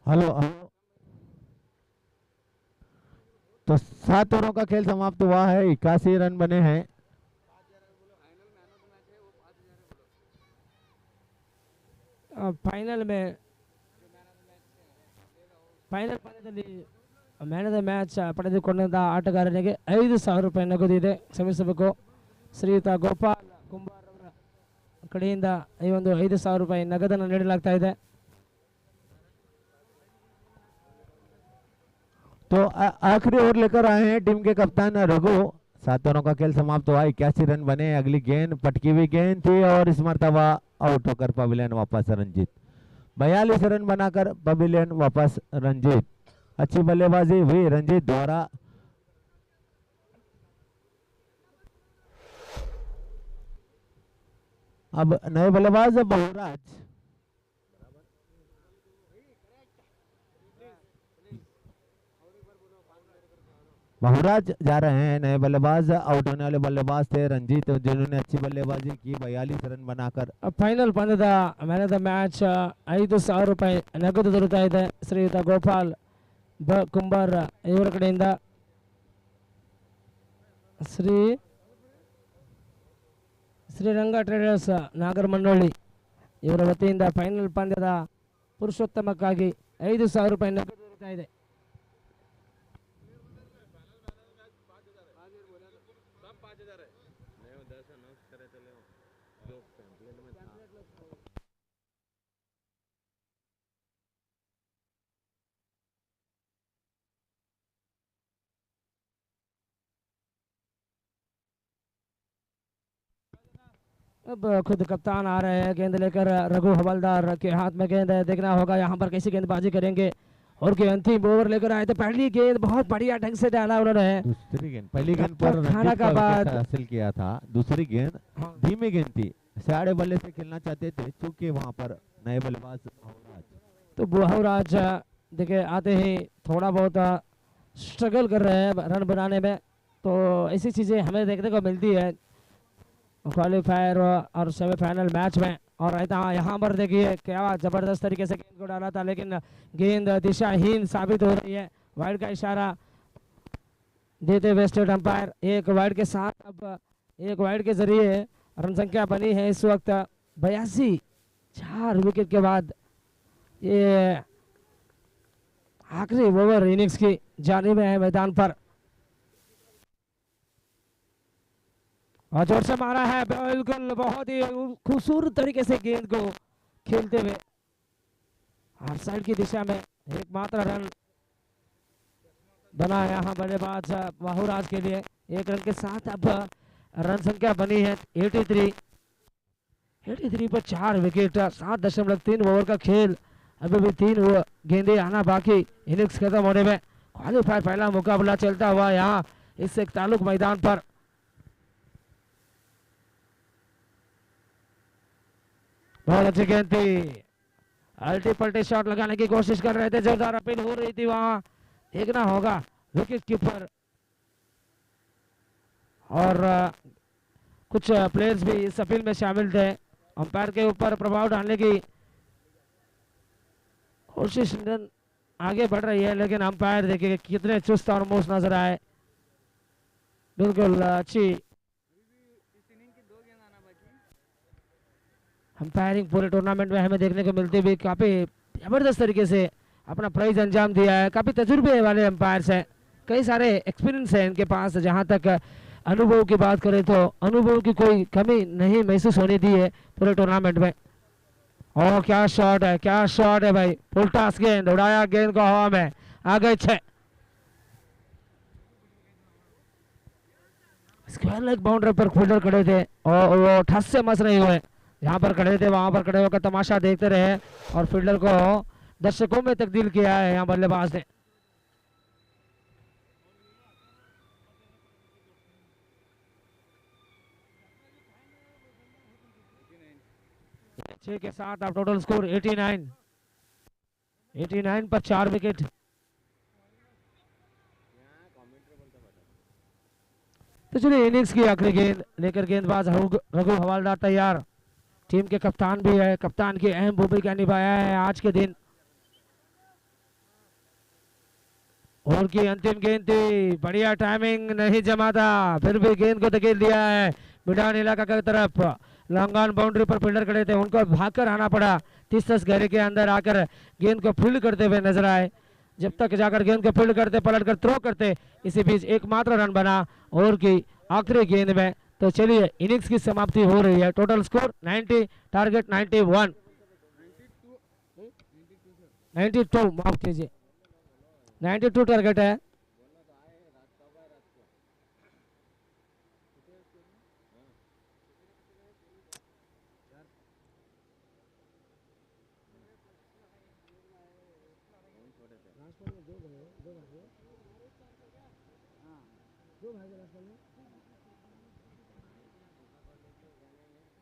hello hello. तो 7 ओवरों का खेल समाप्त हुआ है, 81 रन बने हैं। ಫೈನಲ್ ಪಂದ್ಯದಲ್ಲಿ ಮ್ಯಾನ್ ಆಫ್ ದ ಮ್ಯಾಚ್ ಪಡೆದುಕೊಂಡಂಥ ಆಟಗಾರನಿಗೆ 5,000 ರೂಪಾಯಿ ನಗದು ಇದೆ. ಶ್ರಮಿಸಬೇಕು. ಶ್ರೀಯುತ ಗೋಪಾಲ್ ಕುಂಬಾರ್ ಅವರ ಕಡೆಯಿಂದ ಈ ಒಂದು 5,000 ರೂಪಾಯಿ ನಗದನ್ನು ನೀಡಲಾಗ್ತಾ ಇದೆ. तो आखिरी ओवर लेकर आए हैं टीम के कप्तान रघु। 7 ओवरों का खेल समाप्त हुआ, 81 रन बने। अगली गेंद पटकी हुई गेंद थी और इस मर्तबा आउट होकर पवेलियन वापस रंजीत। 42 रन बनाकर पवेलियन वापस रंजीत। अच्छी बल्लेबाजी हुई रंजीत द्वारा। अब नए बल्लेबाज बहुराज। बहुराज जा रहे हैं नए बल्लेबाज। आउट होने वाले बल्लेबाज थे रंजीत, जिन्होंने अच्छी बल्लेबाजी की, 42 रन बनाकर। ಫೈನಲ್ ಪಂದ್ಯದ ಮ್ಯಾನ್ ಆಫ್ ದ ಮ್ಯಾಚ್ 5,000 ರೂಪಾಯಿ ನಗದು ದೊರೆತಾ ಇದೆ ಶ್ರೀಯುತ ಗೋಪಾಲ್ ಕುಂಬಾರ್ ಇವರ ಕಡೆಯಿಂದ. ಶ್ರೀರಂಗ ಟ್ರೇಡರ್ಸ್ ನಾಗರಮಂಡೋಳಿ ಇವರ ವತಿಯಿಂದ ಫೈನಲ್ ಪಂದ್ಯದ ಪುರುಷೋತ್ತಮಕ್ಕಾಗಿ 5,000 ರೂಪಾಯಿ ನಗದು ದೊರೆತಾ ಇದೆ. अब खुद कप्तान आ रहे हैं गेंद लेकर। रघु हवलदार के हाथ में गेंद है, देखना होगा यहाँ पर कैसी गेंदबाजी करेंगे। और के अंतिम ओवर लेकर आए थे। पहली गेंद बहुत बढ़िया ढंग से डाला उन्होंने। दूसरी गेंद, पहली गेंद पर खाना का बाद हासिल किया था। दूसरी गेंद हाँ। धीमी गेंद थी, साढ़े बल्ले से खेलना चाहते थे, चूंकि वहां पर नए बल्लेबाज बहुराज। तो बहुराज देखिए आते ही थोड़ा बहुत स्ट्रगल कर रहे हैं रन बनाने में। तो ऐसी चीज़ें हमें देखने को मिलती है क्वालिफायर और सेमीफाइनल मैच में। और यहाँ पर देखिए क्या जबरदस्त तरीके से गेंद को डाला था, लेकिन गेंद दिशाहीन साबित हो रही है। वाइड का इशारा देते हुए स्टेट अंपायर एक वाइड के साथ अब एक वाइड के जरिए रन संख्या बनी है इस वक्त 82। 4 विकेट के बाद ये आखिरी ओवर इनिंग्स की जानी में है मैदान पर। और जोर से मारा है बिल्कुल, बहुत ही खूबसूरत तरीके से गेंद को खेलते हुए हाफ साइड की दिशा में एकमात्र रन बना यहाँ बल्लेबाज बहुराज के लिए। 1 रन के साथ अब रन संख्या बनी है 83 पर 4 विकेट। 7.3 ओवर का खेल, अभी भी 3 गेंदे आना बाकी इनिंग्स खत्म होने में। क्वालिफायर पहला मुकाबला चलता हुआ यहाँ इस एक ताल्लुक मैदान पर। बहुत अच्छी गेंद थी, अल्टी पल्टी शॉट लगाने की कोशिश कर रहे थे, जोरदार अपील हो रही थी वहां, देखना होगा विकेट कीपर और कुछ प्लेयर्स भी इस अपील में शामिल थे। अंपायर के ऊपर प्रभाव डालने की कोशिश आगे बढ़ रही है, लेकिन अंपायर देखिए कितने चुस्त और मुस्त नजर आए। बिल्कुल अच्छी अंपायरिंग पूरे टूर्नामेंट में हमें देखने को मिलती भी, काफ़ी ज़बरदस्त तरीके से अपना प्राइज अंजाम दिया है। काफ़ी तजुर्बे वाले अंपायर्स हैं, कई सारे एक्सपीरियंस है इनके पास। जहां तक अनुभव की बात करें तो अनुभव की कोई कमी नहीं महसूस होने दी है पूरे टूर्नामेंट में। और क्या शॉट है, क्या शॉट है भाई, उल्टा गेंद उड़ाया, गेंद को हवा में आ गए 6। स्क्वायर लेग बाउंड्री पर फील्डर खड़े थे और वो ठस से मस नहीं हुए, जहाँ पर खड़े थे वहां पर खड़े होकर तमाशा देखते रहे और फील्डर को दर्शकों में तब्दील किया है यहाँ बल्लेबाज ने। छह के साथ अब टोटल स्कोर 89 पर 4 विकेट। तो चलिए इनिंग्स की आखिरी गेंद लेकर गेंदबाज रघु हवालदार तैयार। टीम के कप्तान भी है, कप्तान की अहम भूमिका निभाया है आज के दिन। और की अंतिम गेंद थी, बढ़िया टाइमिंग नहीं जमा था, फिर भी गेंद को धकेल दिया है मैदान इलाका की तरफ। लॉन्ग ऑन बाउंड्री पर फील्डर खड़े थे, उनको भागकर आना पड़ा, 30 घेरे के अंदर आकर गेंद को फील्ड करते हुए नजर आए। जब तक जाकर गेंद को फील्ड करते, पलट कर थ्रो करते, इसी बीच एकमात्र रन बना और की आखिरी गेंद में। तो चलिए इनिंग्स की समाप्ति हो रही है। टोटल स्कोर 90, टारगेट 91, 92 माफ कीजिए, 92 टारगेट है।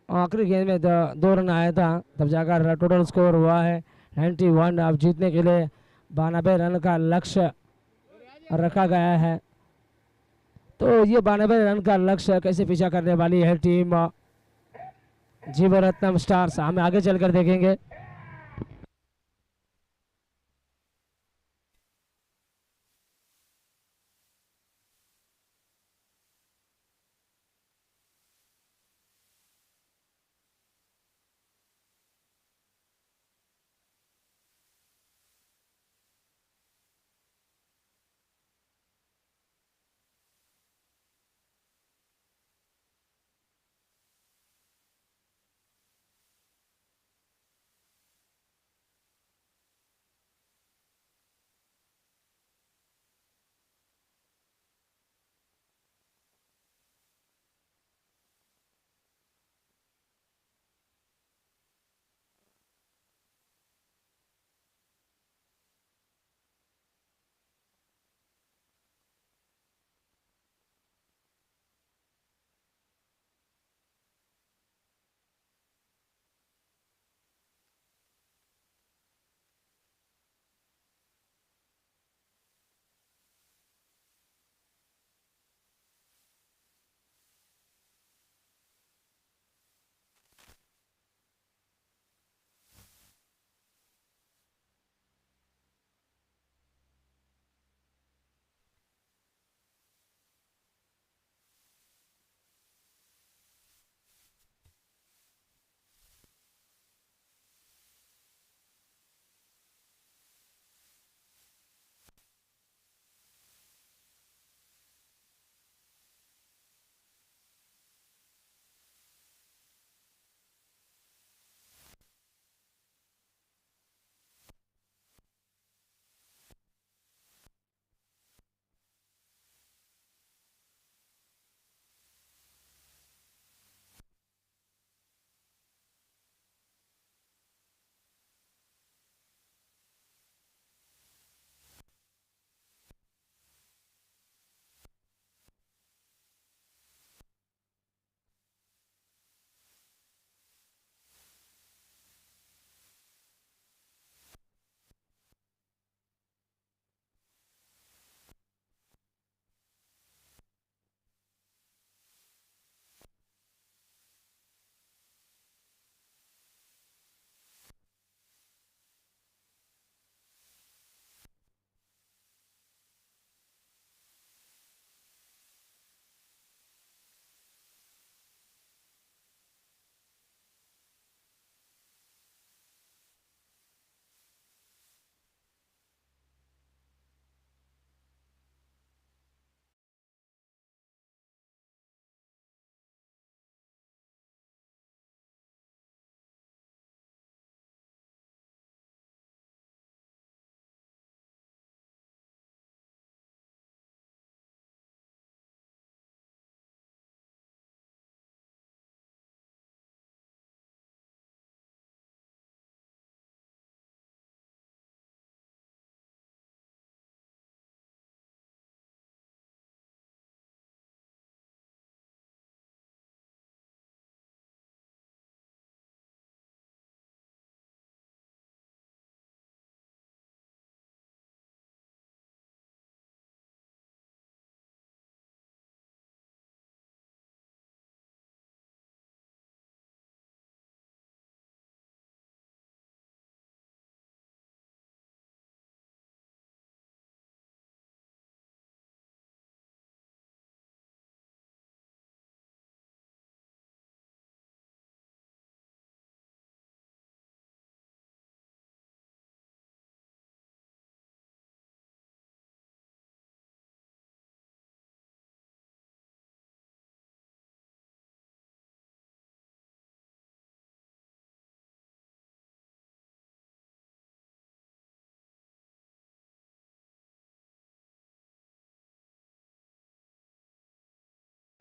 आखिरी गेंद में दो रन आया था, तब जाकर टोटल स्कोर हुआ है 91। अब जीतने के लिए 92 रन का लक्ष्य रखा गया है। तो ये 92 रन का लक्ष्य कैसे पीछा करने वाली है टीम जीवरत्नम स्टार्स, हम आगे चलकर देखेंगे।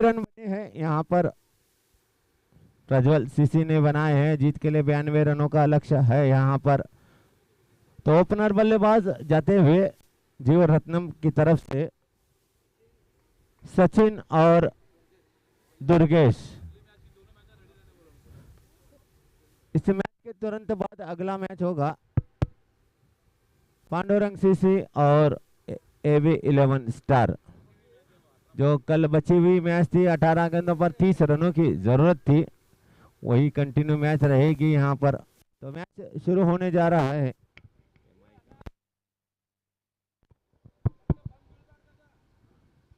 रन बने हैं यहाँ पर प्रज्वल सीसी ने बनाए हैं। जीत के लिए 92 रनों का लक्ष्य है यहाँ पर। तो ओपनर बल्लेबाज जाते हुए जीवरत्नम की तरफ से सचिन और दुर्गेश। इस मैच के तुरंत बाद अगला मैच होगा पांडुरंग सीसी और AB 11 स्टार। जो कल बची हुई मैच थी 18 गेंदों पर 30 रनों की जरूरत थी, वही कंटिन्यू मैच रहेगी यहाँ पर। तो मैच शुरू होने जा रहा है।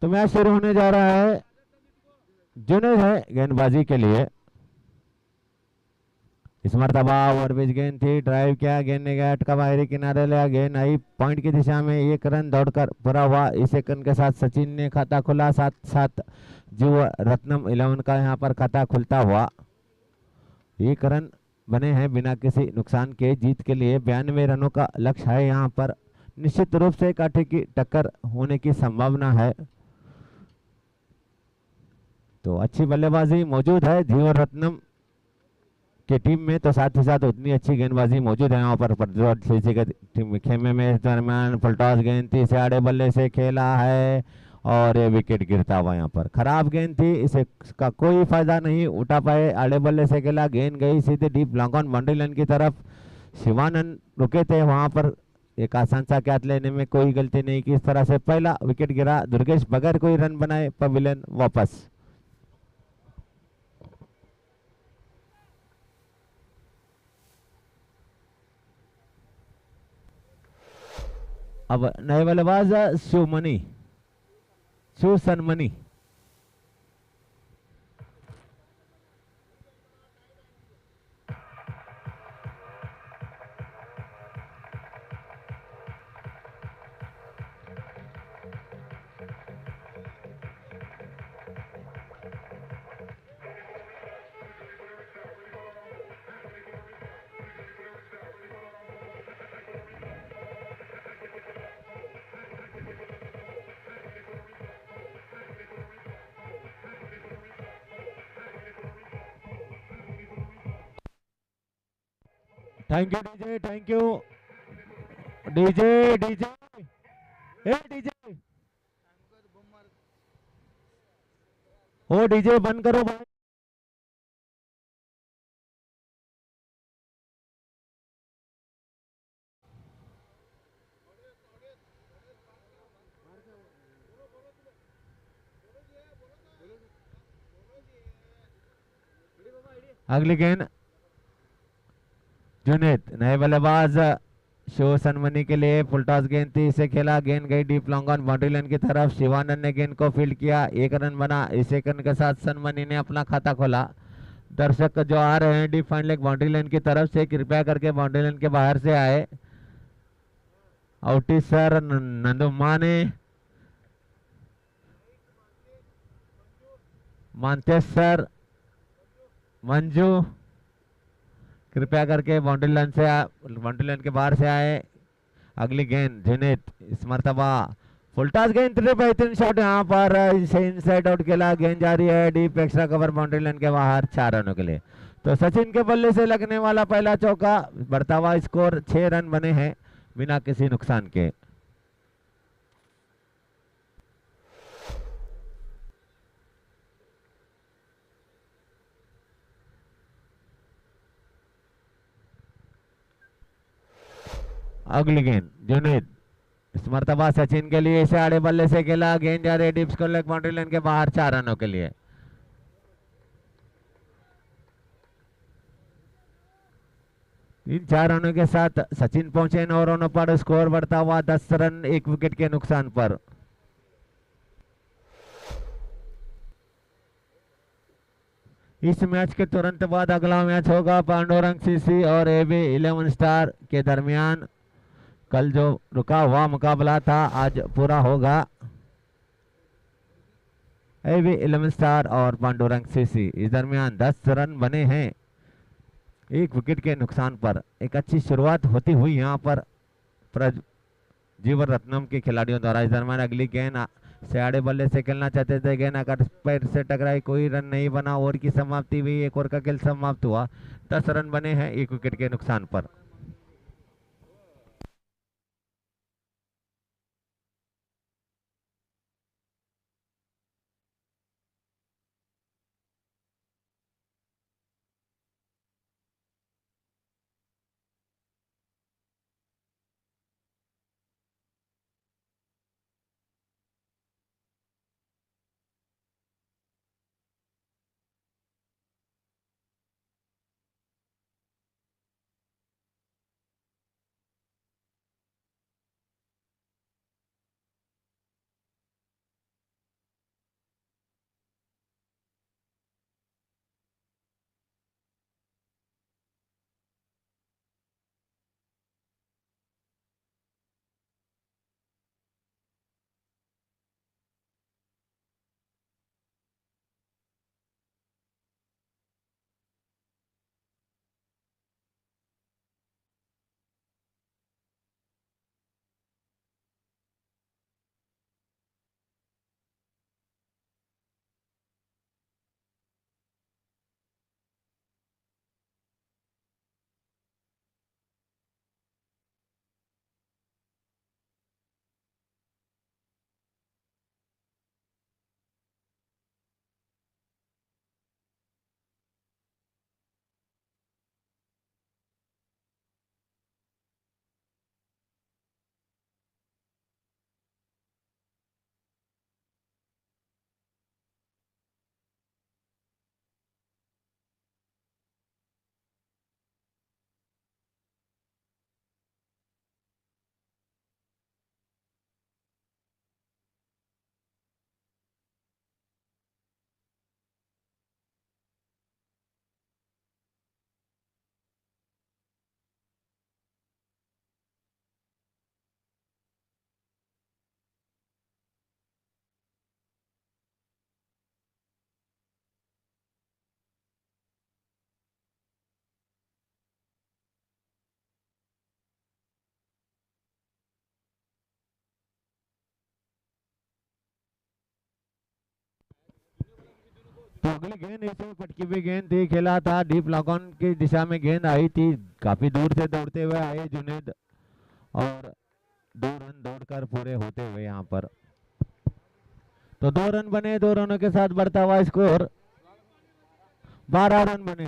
तो मैच शुरू होने जा रहा है। जुनैद है गेंदबाजी के लिए। इस मरतबा ओवरपिच गेंद थी, ड्राइव किया, गेंद ने गया अटका बाहरी किनारे लिया, गेंद आई पॉइंट की दिशा में, 1 रन दौड़कर पूरा हुआ। इस एक रन के साथ सचिन ने खाता खुला, साथ साथ जीवरत्नम 11 का यहाँ पर खाता खुलता हुआ। 1 रन बने हैं बिना किसी नुकसान के। जीत के लिए 92 रनों का लक्ष्य है यहाँ पर। निश्चित रूप से काठे की टक्कर होने की संभावना है। तो अच्छी बल्लेबाजी मौजूद है जीवरत्नम की टीम में, तो साथ ही साथ उतनी अच्छी गेंदबाजी मौजूद है यहाँ पर प्रज्वल सीसी के टीम खेमे में। इस दरमियान फुलटॉस गेंद थी, इसे आड़े बल्ले से खेला है और ये विकेट गिरता हुआ यहाँ पर। खराब गेंद थी, इसे का कोई फायदा नहीं उठा पाए। आड़े बल्ले से खेला, गेंद गई सीधे deep long on boundary line की तरफ। शिवानंद रुके थे वहां पर, एक आसान सा कैच लेने में कोई गलती नहीं की। इस तरह से पहला विकेट गिरा। दुर्गेश बगैर कोई रन बनाए पवेलियन वापस। अब नए बल्लेबाज Shiv Sanmani. Thank you DJ, thank you DJ. DJ ए डीजे, ओ डीजे बंद करो भाई। अगली गेंद जुनैद, नए बल्लेबाज शिव सनमनी के लिए। फुलटॉस गेंद थी, इसे खेला, गेंद गई deep long on boundary line की तरफ। शिवानंद ने गेंद को फील्ड किया, 1 रन बना। इस एक रन के साथ सनमनी ने अपना खाता खोला। दर्शक जो आ रहे हैं deep fine leg boundary line की तरफ से, कृपया करके बाउंड्री लाइन के बाहर से आए। आउटी सर नंदू माने, मानते सर, मंजू, कृपया करके बाउंड्री लाइन के बाहर से आए। अगली गेंद जुनैद, इस मरतबा फुलटॉस गेंद, बेहतरीन शॉट यहाँ पर, इसे इनसाइड आउट खेला। गेंद जा रही है deep extra cover boundary line के बाहर, 4 रनों के लिए। तो सचिन के बल्ले से लगने वाला पहला चौका, बढ़ता हुआ स्कोर, 6 रन बने हैं बिना किसी नुकसान के। अगली गेंद जुनैद, इस मरतबा सचिन के लिए, इसे आड़े बल्ले से खेला, गेंद जा रही है deep square leg boundary line के बाहर, 4 रनों के लिए। इन 4 रनों के साथ सचिन पहुंचे 9 रनों पर। स्कोर बढ़ता हुआ 10 रन, 1 विकेट के नुकसान पर। इस मैच के तुरंत बाद अगला मैच होगा पांडुरंग सीसी और AB 11 स्टार के दरमियान। कल जो रुका हुआ मुकाबला था आज पूरा होगा। AB 11 स्टार और पांडुरंग सीसी, इस दरमियान 10 रन बने हैं 1 विकेट के नुकसान पर। एक अच्छी शुरुआत होती हुई यहाँ पर जीवरत्नम के खिलाड़ियों द्वारा। इस दरमियान अगली गेंद से आड़े बल्ले से खेलना चाहते थे, गेंद आकर पैर से टकराई, कोई रन नहीं बना। ओवर की समाप्ति हुई, एक ओवर का खेल समाप्त हुआ। 10 रन बने हैं एक विकेट के नुकसान पर। तो अगली गेंद इसे पटकी हुई गेंद थी, खेला था डीप लॉकऑन की दिशा में गेंद आई थी, काफी दूर से दौड़ते हुए आए जुनेद और 2 रन दौड़कर पूरे होते हुए यहाँ पर। तो 2 रन बने, 2 रनों के साथ बढ़ता हुआ स्कोर 12 रन बने।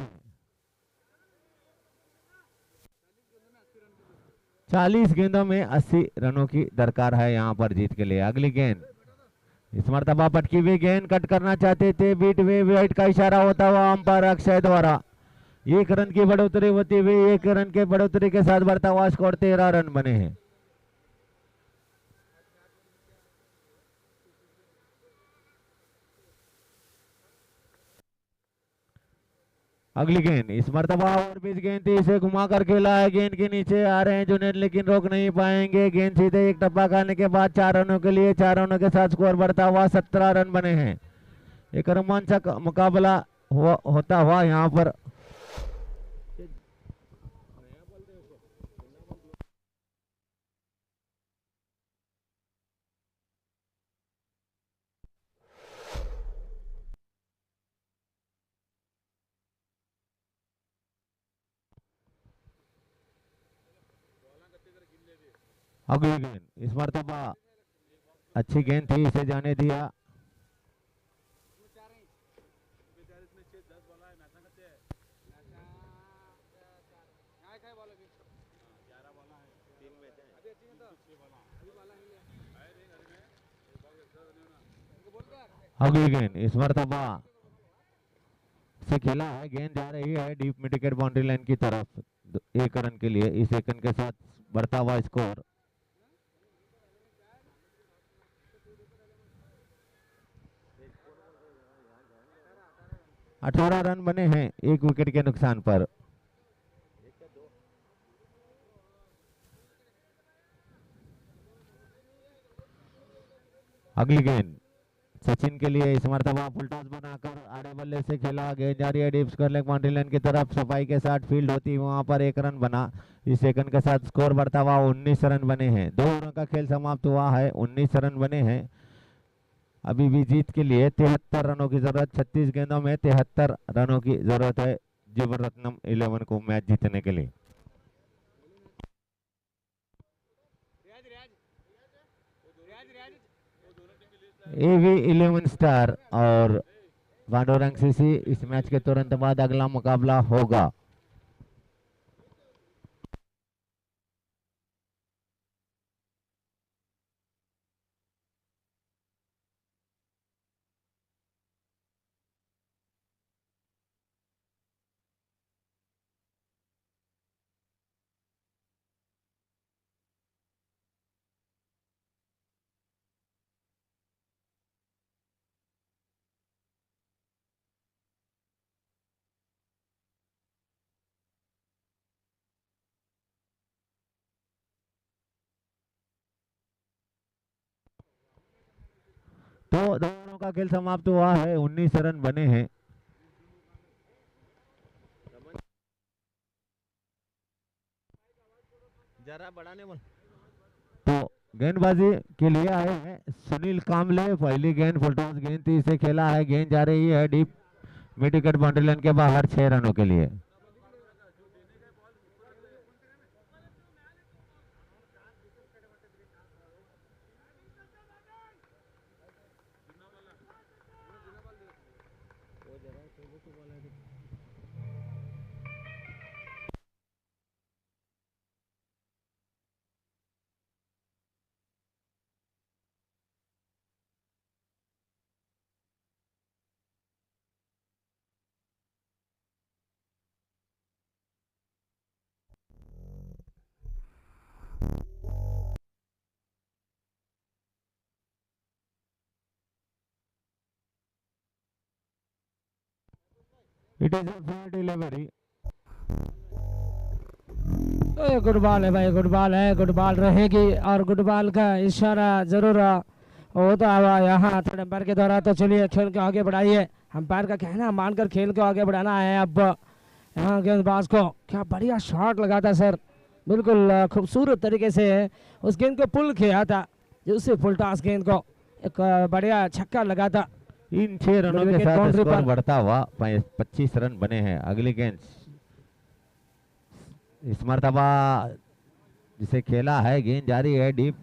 40 गेंदों में 80 रनों की दरकार है यहाँ पर जीत के लिए। अगली गेंद इस मरतबा पटकी हुई गेंद, कट करना चाहते थे, बीट वे वाइट का इशारा होता हुआ अंपायर अक्षय द्वारा। 1 रन की बढ़ोतरी होती हुई, 1 रन के बढ़ोतरी के साथ बढ़ता हुआ स्कोर 13 रन बने हैं। अगली गेंद इस मरतबा और बीच गेंद थी, इसे घुमाकर खेला है, गेंद के नीचे आ रहे हैं जुनेद लेकिन रोक नहीं पाएंगे। गेंद सीधे एक टप्पा खाने के बाद 4 रनों के लिए, 4 रनों के साथ स्कोर बढ़ता हुआ 17 रन बने हैं। एक रोमांचक मुकाबला होता हुआ यहाँ पर। अगली गेंद इस मरतबा अच्छी गेंद थी, इसे जाने दिया। अगली गेंद इस मरतबा से खेला है, गेंद जा रही है deep mid wicket boundary line की तरफ 1 रन के लिए। इस 1 रन के साथ बढ़ता हुआ स्कोर 18 रन बने हैं 1 विकेट के नुकसान पर। अगली गेंद सचिन के लिए इस मरतबा फुल टॉस बनाकर आड़े बल्ले से खेला, गेंद जा रही है deep square leg boundary line की तरफ, सफाई के साथ फील्ड होती, वहां पर 1 रन बना। इस 1 रन के साथ स्कोर बढ़ता हुआ 19 रन बने हैं। 2 ओवरों का खेल समाप्त हुआ है, 19 रन बने हैं। अभी भी जीत के लिए 73 रनों की जरूरत, 36 गेंदों में 73 रनों की जरूरत है जीवरत्नम 11 को मैच जीतने के लिए। एवी 11 स्टार और पांडुरंग सीसी इस मैच के तुरंत बाद अगला मुकाबला होगा। तो दोनों का खेल समाप्त हुआ है, 19 रन बने हैं। जरा बढ़ाने वाला तो गेंदबाजी के लिए आए हैं सुनील कामले। पहली गेंद फुल टॉस गेंद थी, इसे खेला है, गेंद जा रही है deep mid wicket boundary line के बाहर 6 रनों के लिए। It is a fair delivery। Good ball है भाई, गुड बॉल है, गुड बॉल रहेगी और गुड बॉल का इशारा जरूर होता हुआ यहाँ अंपायर के द्वारा। तो चलिए खेल को आगे बढ़ाइए, अंपायर का कहना मानकर खेल को आगे बढ़ाना है। अब यहाँ गेंदबाज को क्या बढ़िया शॉट लगा था सर, बिल्कुल खूबसूरत तरीके से उस गेंद को पुल किया था, उससे फुल टॉस गेंद को एक बढ़िया छक्का लगा था। इन 6 रनों के साथ स्कोर बढ़ता हुआ 25 रन बने हैं। अगली गेंद इस मरतबा जिसे खेला है, गेंद जारी है deep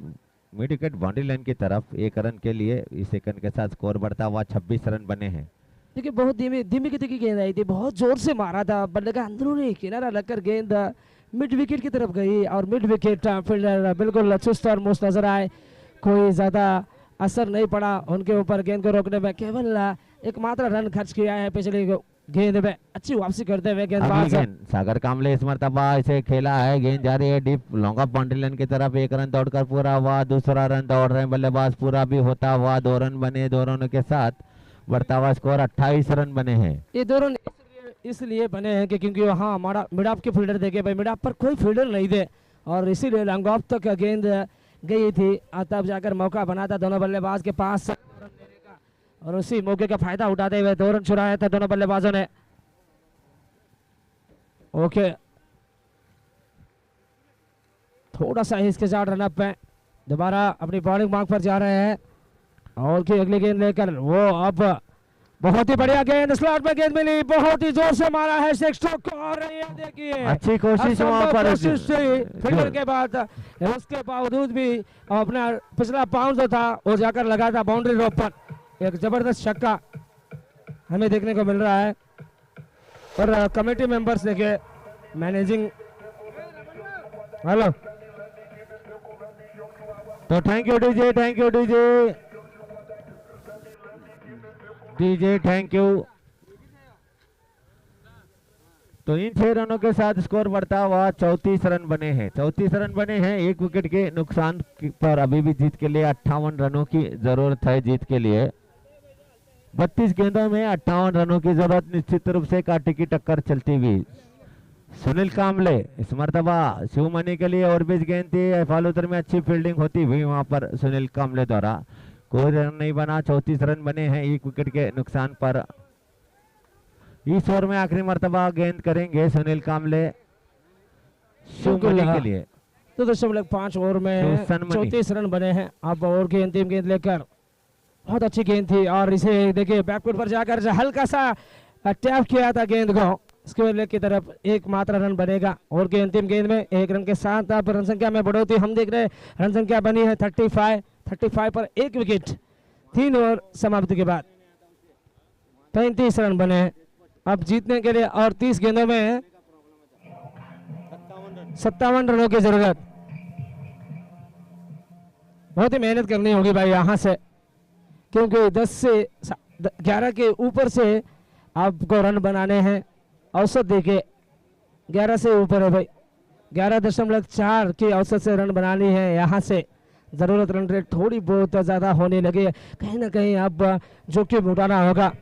mid wicket boundary line की तरफ 1 रन के लिए। इस सेकंड के साथ स्कोर बढ़ता हुआ 26 रन बने हैं। देखिए बहुत धीमी धीमी गति की गेंद आई थी, बहुत जोर से मारा था, बल्ले का अंदरूनी किनारा लगकर गेंद मिड विकेट की तरफ गई और मिड विकेट फील्डर बिल्कुल चुस्त और मुस्त नजर आए। कोई ज्यादा असर नहीं पड़ा उनके ऊपर गेंद को रोकने में, केवल एकमात्र रन खर्च किया है पिछली गेंद में अच्छी वापसी करते हुए गेंदबाज सागर कामले इस मरतबा इसे खेला है, गेंद जा रही है deep long off boundary line की तरफ। 1 रन दौड़कर पूरा हुआ, दूसरा रन दौड़ रहे हैं बल्लेबाज, पूरा भी होता हुआ 2 रन बने। 2 रनों के साथ बढ़ता हुआ स्कोर 28 रन बने हैं। ये 2 रन इसलिए बने हैं कि क्योंकि वहाँ हमारा मिड ऑफ के फील्डर देखे भाई, मिड ऑफ पर कोई फील्डर नहीं थे और इसीलिए लॉन्ग ऑफ तक गेंद गई थी, तब जाकर मौका बना था दोनों बल्लेबाज के पास और उसी मौके का फायदा उठाते हुए 2 रन छुड़ाया था दोनों बल्लेबाजों ने। ओके थोड़ा सा इसके साथ रन अप है, दोबारा अपनी बॉलिंग मार्क पर जा रहे हैं और की अगली गेंद लेकर वो अब बहुत ही बढ़िया गेंद स्लॉट में गेंद मिली, बहुत ही जोर से मारा है सिक्स स्ट्रोक को और देखिए अच्छी कोशिश वहां पर फील्डर के बाद उसके बावजूद भी अपना पिछला पाउंड जो था वो जाकर लगा था बाउंड्री रोप पर। एक जबरदस्त छक्का हमें देखने को मिल रहा है और कमेटी मेंबर्स देखिए मैनेजिंग हेलो तो thank you DJ, thank you DJ, DJ thank you. तो इन 6 रनों के साथ स्कोर बढ़ता हुआ 34 रन बने हैं। 34 रन बने हैं, 1 विकेट के नुकसान पर अभी भी जीत के लिए 58 रनों की जरूरत है। जीत के लिए 32 गेंदों में 58 रनों की जरूरत, निश्चित रूप से कांटे की टक्कर चलती हुई। सुनील कामले इस मरतबा शिवमणि के लिए और बीच गेंद थी, फालूतर में अच्छी फील्डिंग होती हुई वहां पर सुनील कामले द्वारा कोई रन नहीं बना। 34 रन बने हैं 1 विकेट के नुकसान पर। इस ओवर में आखिरी मरतबा गेंद करेंगे सुनील कामले शिवमणि के लिए। 2.5 ओवर में 34 रन बने हैं। अब ओवर की अंतिम गेंद लेकर बहुत अच्छी गेंद थी और इसे देखिए बैकफुट पर जाकर हल्का सा टैप किया था गेंद को, इसके लेग की तरफ एकमात्र रन बनेगा। और के अंतिम गेंद में 1 रन के साथ अब रन संख्या में बढ़ोतरी हम देख रहे हैं। रन संख्या बनी है 35 पर 1 विकेट। 3 ओवर समाप्ति के बाद 35 रन बने हैं अब जीतने के लिए और 30 गेंदों में 57 रनों की जरूरत। बहुत ही मेहनत करनी होगी भाई यहाँ से, क्योंकि 10 से 11 के ऊपर से आपको रन बनाने हैं। औसत देखिए 11 से ऊपर है भाई, 11.4 की औसत से रन बनानी है। यहाँ से जरूरत रन रेट थोड़ी बहुत ज़्यादा होने लगी है, कहीं ना कहीं अब जोखिम उठाना होगा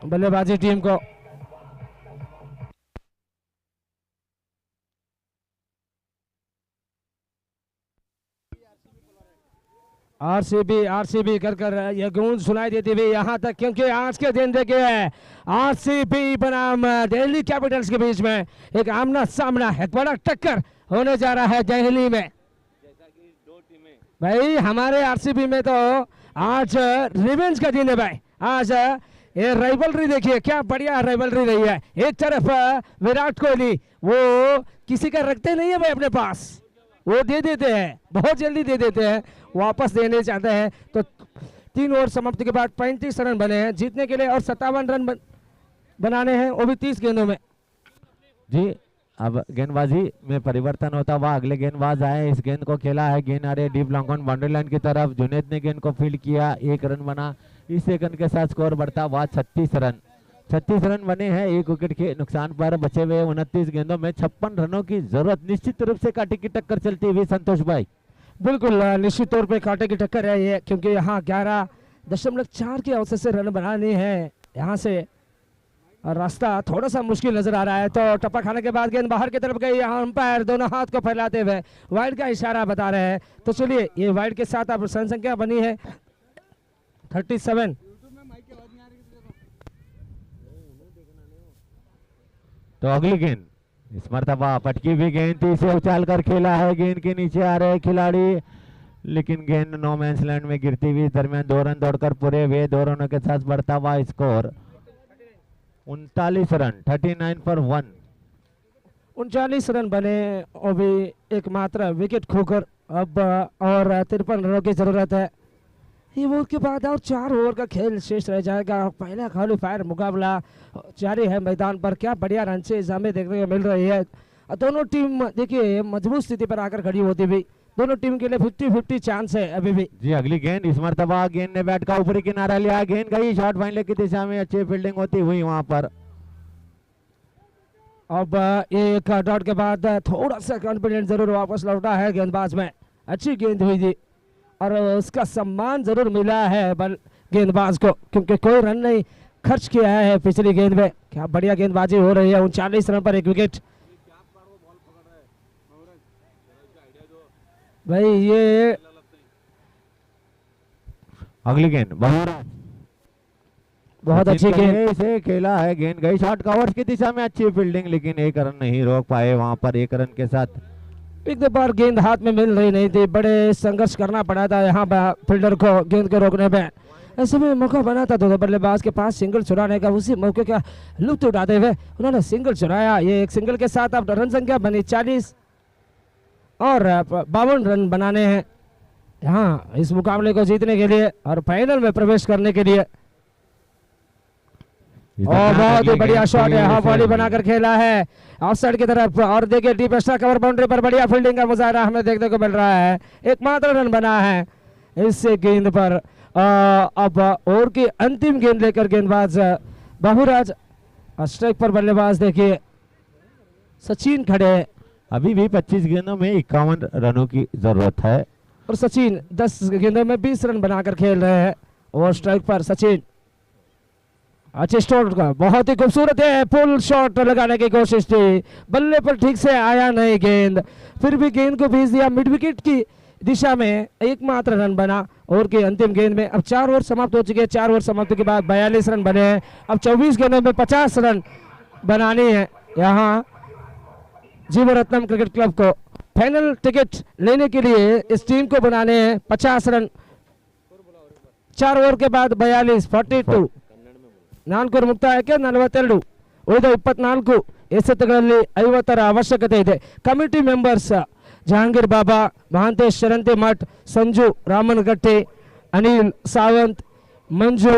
बल्लेबाजी टीम को। आरसीबी कर कर यह गूंज सुनाई देती हुई यहाँ तक, क्योंकि आज के दिन देखिए आरसीबी बनाम दिल्ली कैपिटल्स के बीच में एक आमना सामना है, बड़ा टक्कर होने जा रहा है दिल्ली में। भाई हमारे आरसीबी में तो आज रिवेंज का दिन है भाई। आज ये राइवलरी देखिए क्या बढ़िया राइवलरी रही है। एक तरफ विराट कोहली वो किसी का रखते नहीं है भाई अपने पास, वो दे देते हैं, बहुत जल्दी दे देते हैं, वापस देने चाहते हैं। तो 3 ओवर समाप्ति के बाद 35 रन बने हैं जीतने के लिए और 57 रन बनाने हैं, वो भी 30 गेंदों में। जी अब गेंदबाजी में परिवर्तन होता हुआ अगले गेंदबाज आए। इस गेंद को खेला है, गेंद आ रही है deep long on boundary line की तरफ। जुनैद ने गेंद को फील्ड किया, 1 रन बना। इस सेकंड के साथ स्कोर बढ़ता हुआ 36 रन। 36 रन बने हैं 1 विकेट के नुकसान पर। बचे हुए 29 गेंदों में 56 रनों की जरूरत। निश्चित रूप से कांटे की टक्कर चलती हुई संतोष भाई। बिल्कुल निश्चित तौर पे कांटे की टक्कर है ये, क्योंकि यहाँ 11.4 की औसत से रन बनानी है यहाँ से, और रास्ता थोड़ा सा मुश्किल नजर आ रहा है। तो टप्पा खाने के बाद गेंद बाहर की तरफ गई, यहाँ अंपायर दोनों हाथ को फैलाते हुए वाइड का इशारा बता रहे हैं। तो चलिए ये वाइड के साथ अब रन संख्या बनी है 37। तो अगली गेंद इस मरतबा पटकी हुई गेंद थी, इसे उछाल कर खेला है। गेंद के नीचे आ रहे खिलाड़ी, लेकिन गेंद नो मैंस लैंड में गिरती हुई। दरमियान 2 रन दौड़कर पूरे हुए। 2 रनों के साथ बढ़ता हुआ स्कोर 39 रन 39 पर 1। 39 रन बने और भी एकमात्र विकेट खोकर अब और 53 रनों की जरूरत है। ये ओवर के बाद और 4 ओवर का खेल शेष रह जाएगा। पहला क्वालीफायर मुकाबला जारी है मैदान पर। क्या बढ़िया रन से हमें देखने को मिल रही है। दोनों टीम देखिए मजबूत स्थिति पर आकर खड़ी होती हुई, दोनों टीम के लिए 50-50 चांस है अभी भी। जी अगली गेंद इस मरतबा गेंद ने बैट का ऊपरी किनारा लिया। गेंद गई शॉर्ट फाइनल की दिशा में, अच्छी फील्डिंग होती हुई वहां पर। अब एक डॉट के बाद थोड़ा सा कॉन्फिडेंस जरूर वापस लौटा है गेंदबाज में। अच्छी गेंद हुई थी और उसका सम्मान जरूर मिला है गेंदबाज को, क्योंकि कोई रन नहीं खर्च किया है पिछली गेंद में। क्या बढ़िया गेंदबाजी हो रही है। 39 रन पर 1 विकेट। भाई ये अगली गेंद बहुत अच्छी गेंद से खेला है। गेंद गई शॉर्ट कवर्स की दिशा में, अच्छी फील्डिंग, लेकिन 1 रन नहीं रोक पाए वहां पर। 1 रन के साथ एक दो बार गेंद हाथ में मिल रही नहीं थी, बड़े संघर्ष करना पड़ा था यहाँ फील्डर को गेंद को रोकने में। ऐसे में मौका बना था तो बल्लेबाज के पास सिंगल चुराने का, उसी मौके का लुत्फ उठाते हुए उन्होंने सिंगल चुराया। ये एक सिंगल के साथ अब रन संख्या बनी 40 और 52 रन बनाने हैं यहाँ इस मुकाबले को जीतने के लिए और फाइनल में प्रवेश करने के लिए। और बहुत ही बढ़िया शॉट है, हाफ वॉली बनाकर खेला है ऑफ साइड की तरफ। और देखिए डीप एक्स्ट्रा कवर बाउंड्री पर बढ़िया फील्डिंग का मुजाहरा हमें देखने को मिल रहा है। एकमात्र रन बना है इससे गेंद पर। अब ओवर की अंतिम गेंद लेकर गेंदबाज बहुराज, स्ट्राइक पर बल्लेबाज देखिए सचिन खड़े। अभी भी 25 गेंदों में 51 रनों की जरूरत है और सचिन 10 गेंदों में 20 रन बनाकर खेल रहे हैं। और स्ट्राइक पर सचिन, अच्छे शॉट का बहुत ही खूबसूरत है, पुल शॉट लगाने की कोशिश थी, बल्ले पर ठीक से आया नहीं गेंद, फिर भी गेंद को भेज दिया मिड विकेट की दिशा में। एकमात्र रन बना ओवर की अंतिम गेंद में। अब 4 ओवर समाप्त हो चुके हैं। 4 ओवर समाप्ति के बाद 42 रन बने हैं। अब 24 गेंदों में 50 रन बनानी है यहाँ जीवरत्नम क्रिकेट क्लब को। फाइनल टिकट लेने के लिए इस टीम को बनाने हैं 50 रन 4 ಓವರ್ के बाद 42 42 ನಾಲ್ಕೂರು ಮುಕ್ತಾಯಕ್ಕೆ 42 ಉಳಿದ 24 ಎಸೆತಗಳಲ್ಲಿ 50ರ ಅವಶ್ಯಕತೆ ಇದೆ. ಕಮಿಟಿ ಮೆಂಬರ್ಸ್ ಜಹಾಂಗೀರ್ ಬಾಬಾ, ಮಹಾಂತೇಶ್ ಶರಂತಿ ಮಠ್, ಸಂಜು ರಾಮನಗಟ್ಟಿ, ಅನಿಲ್ ಸಾವಂತ್, ಮಂಜು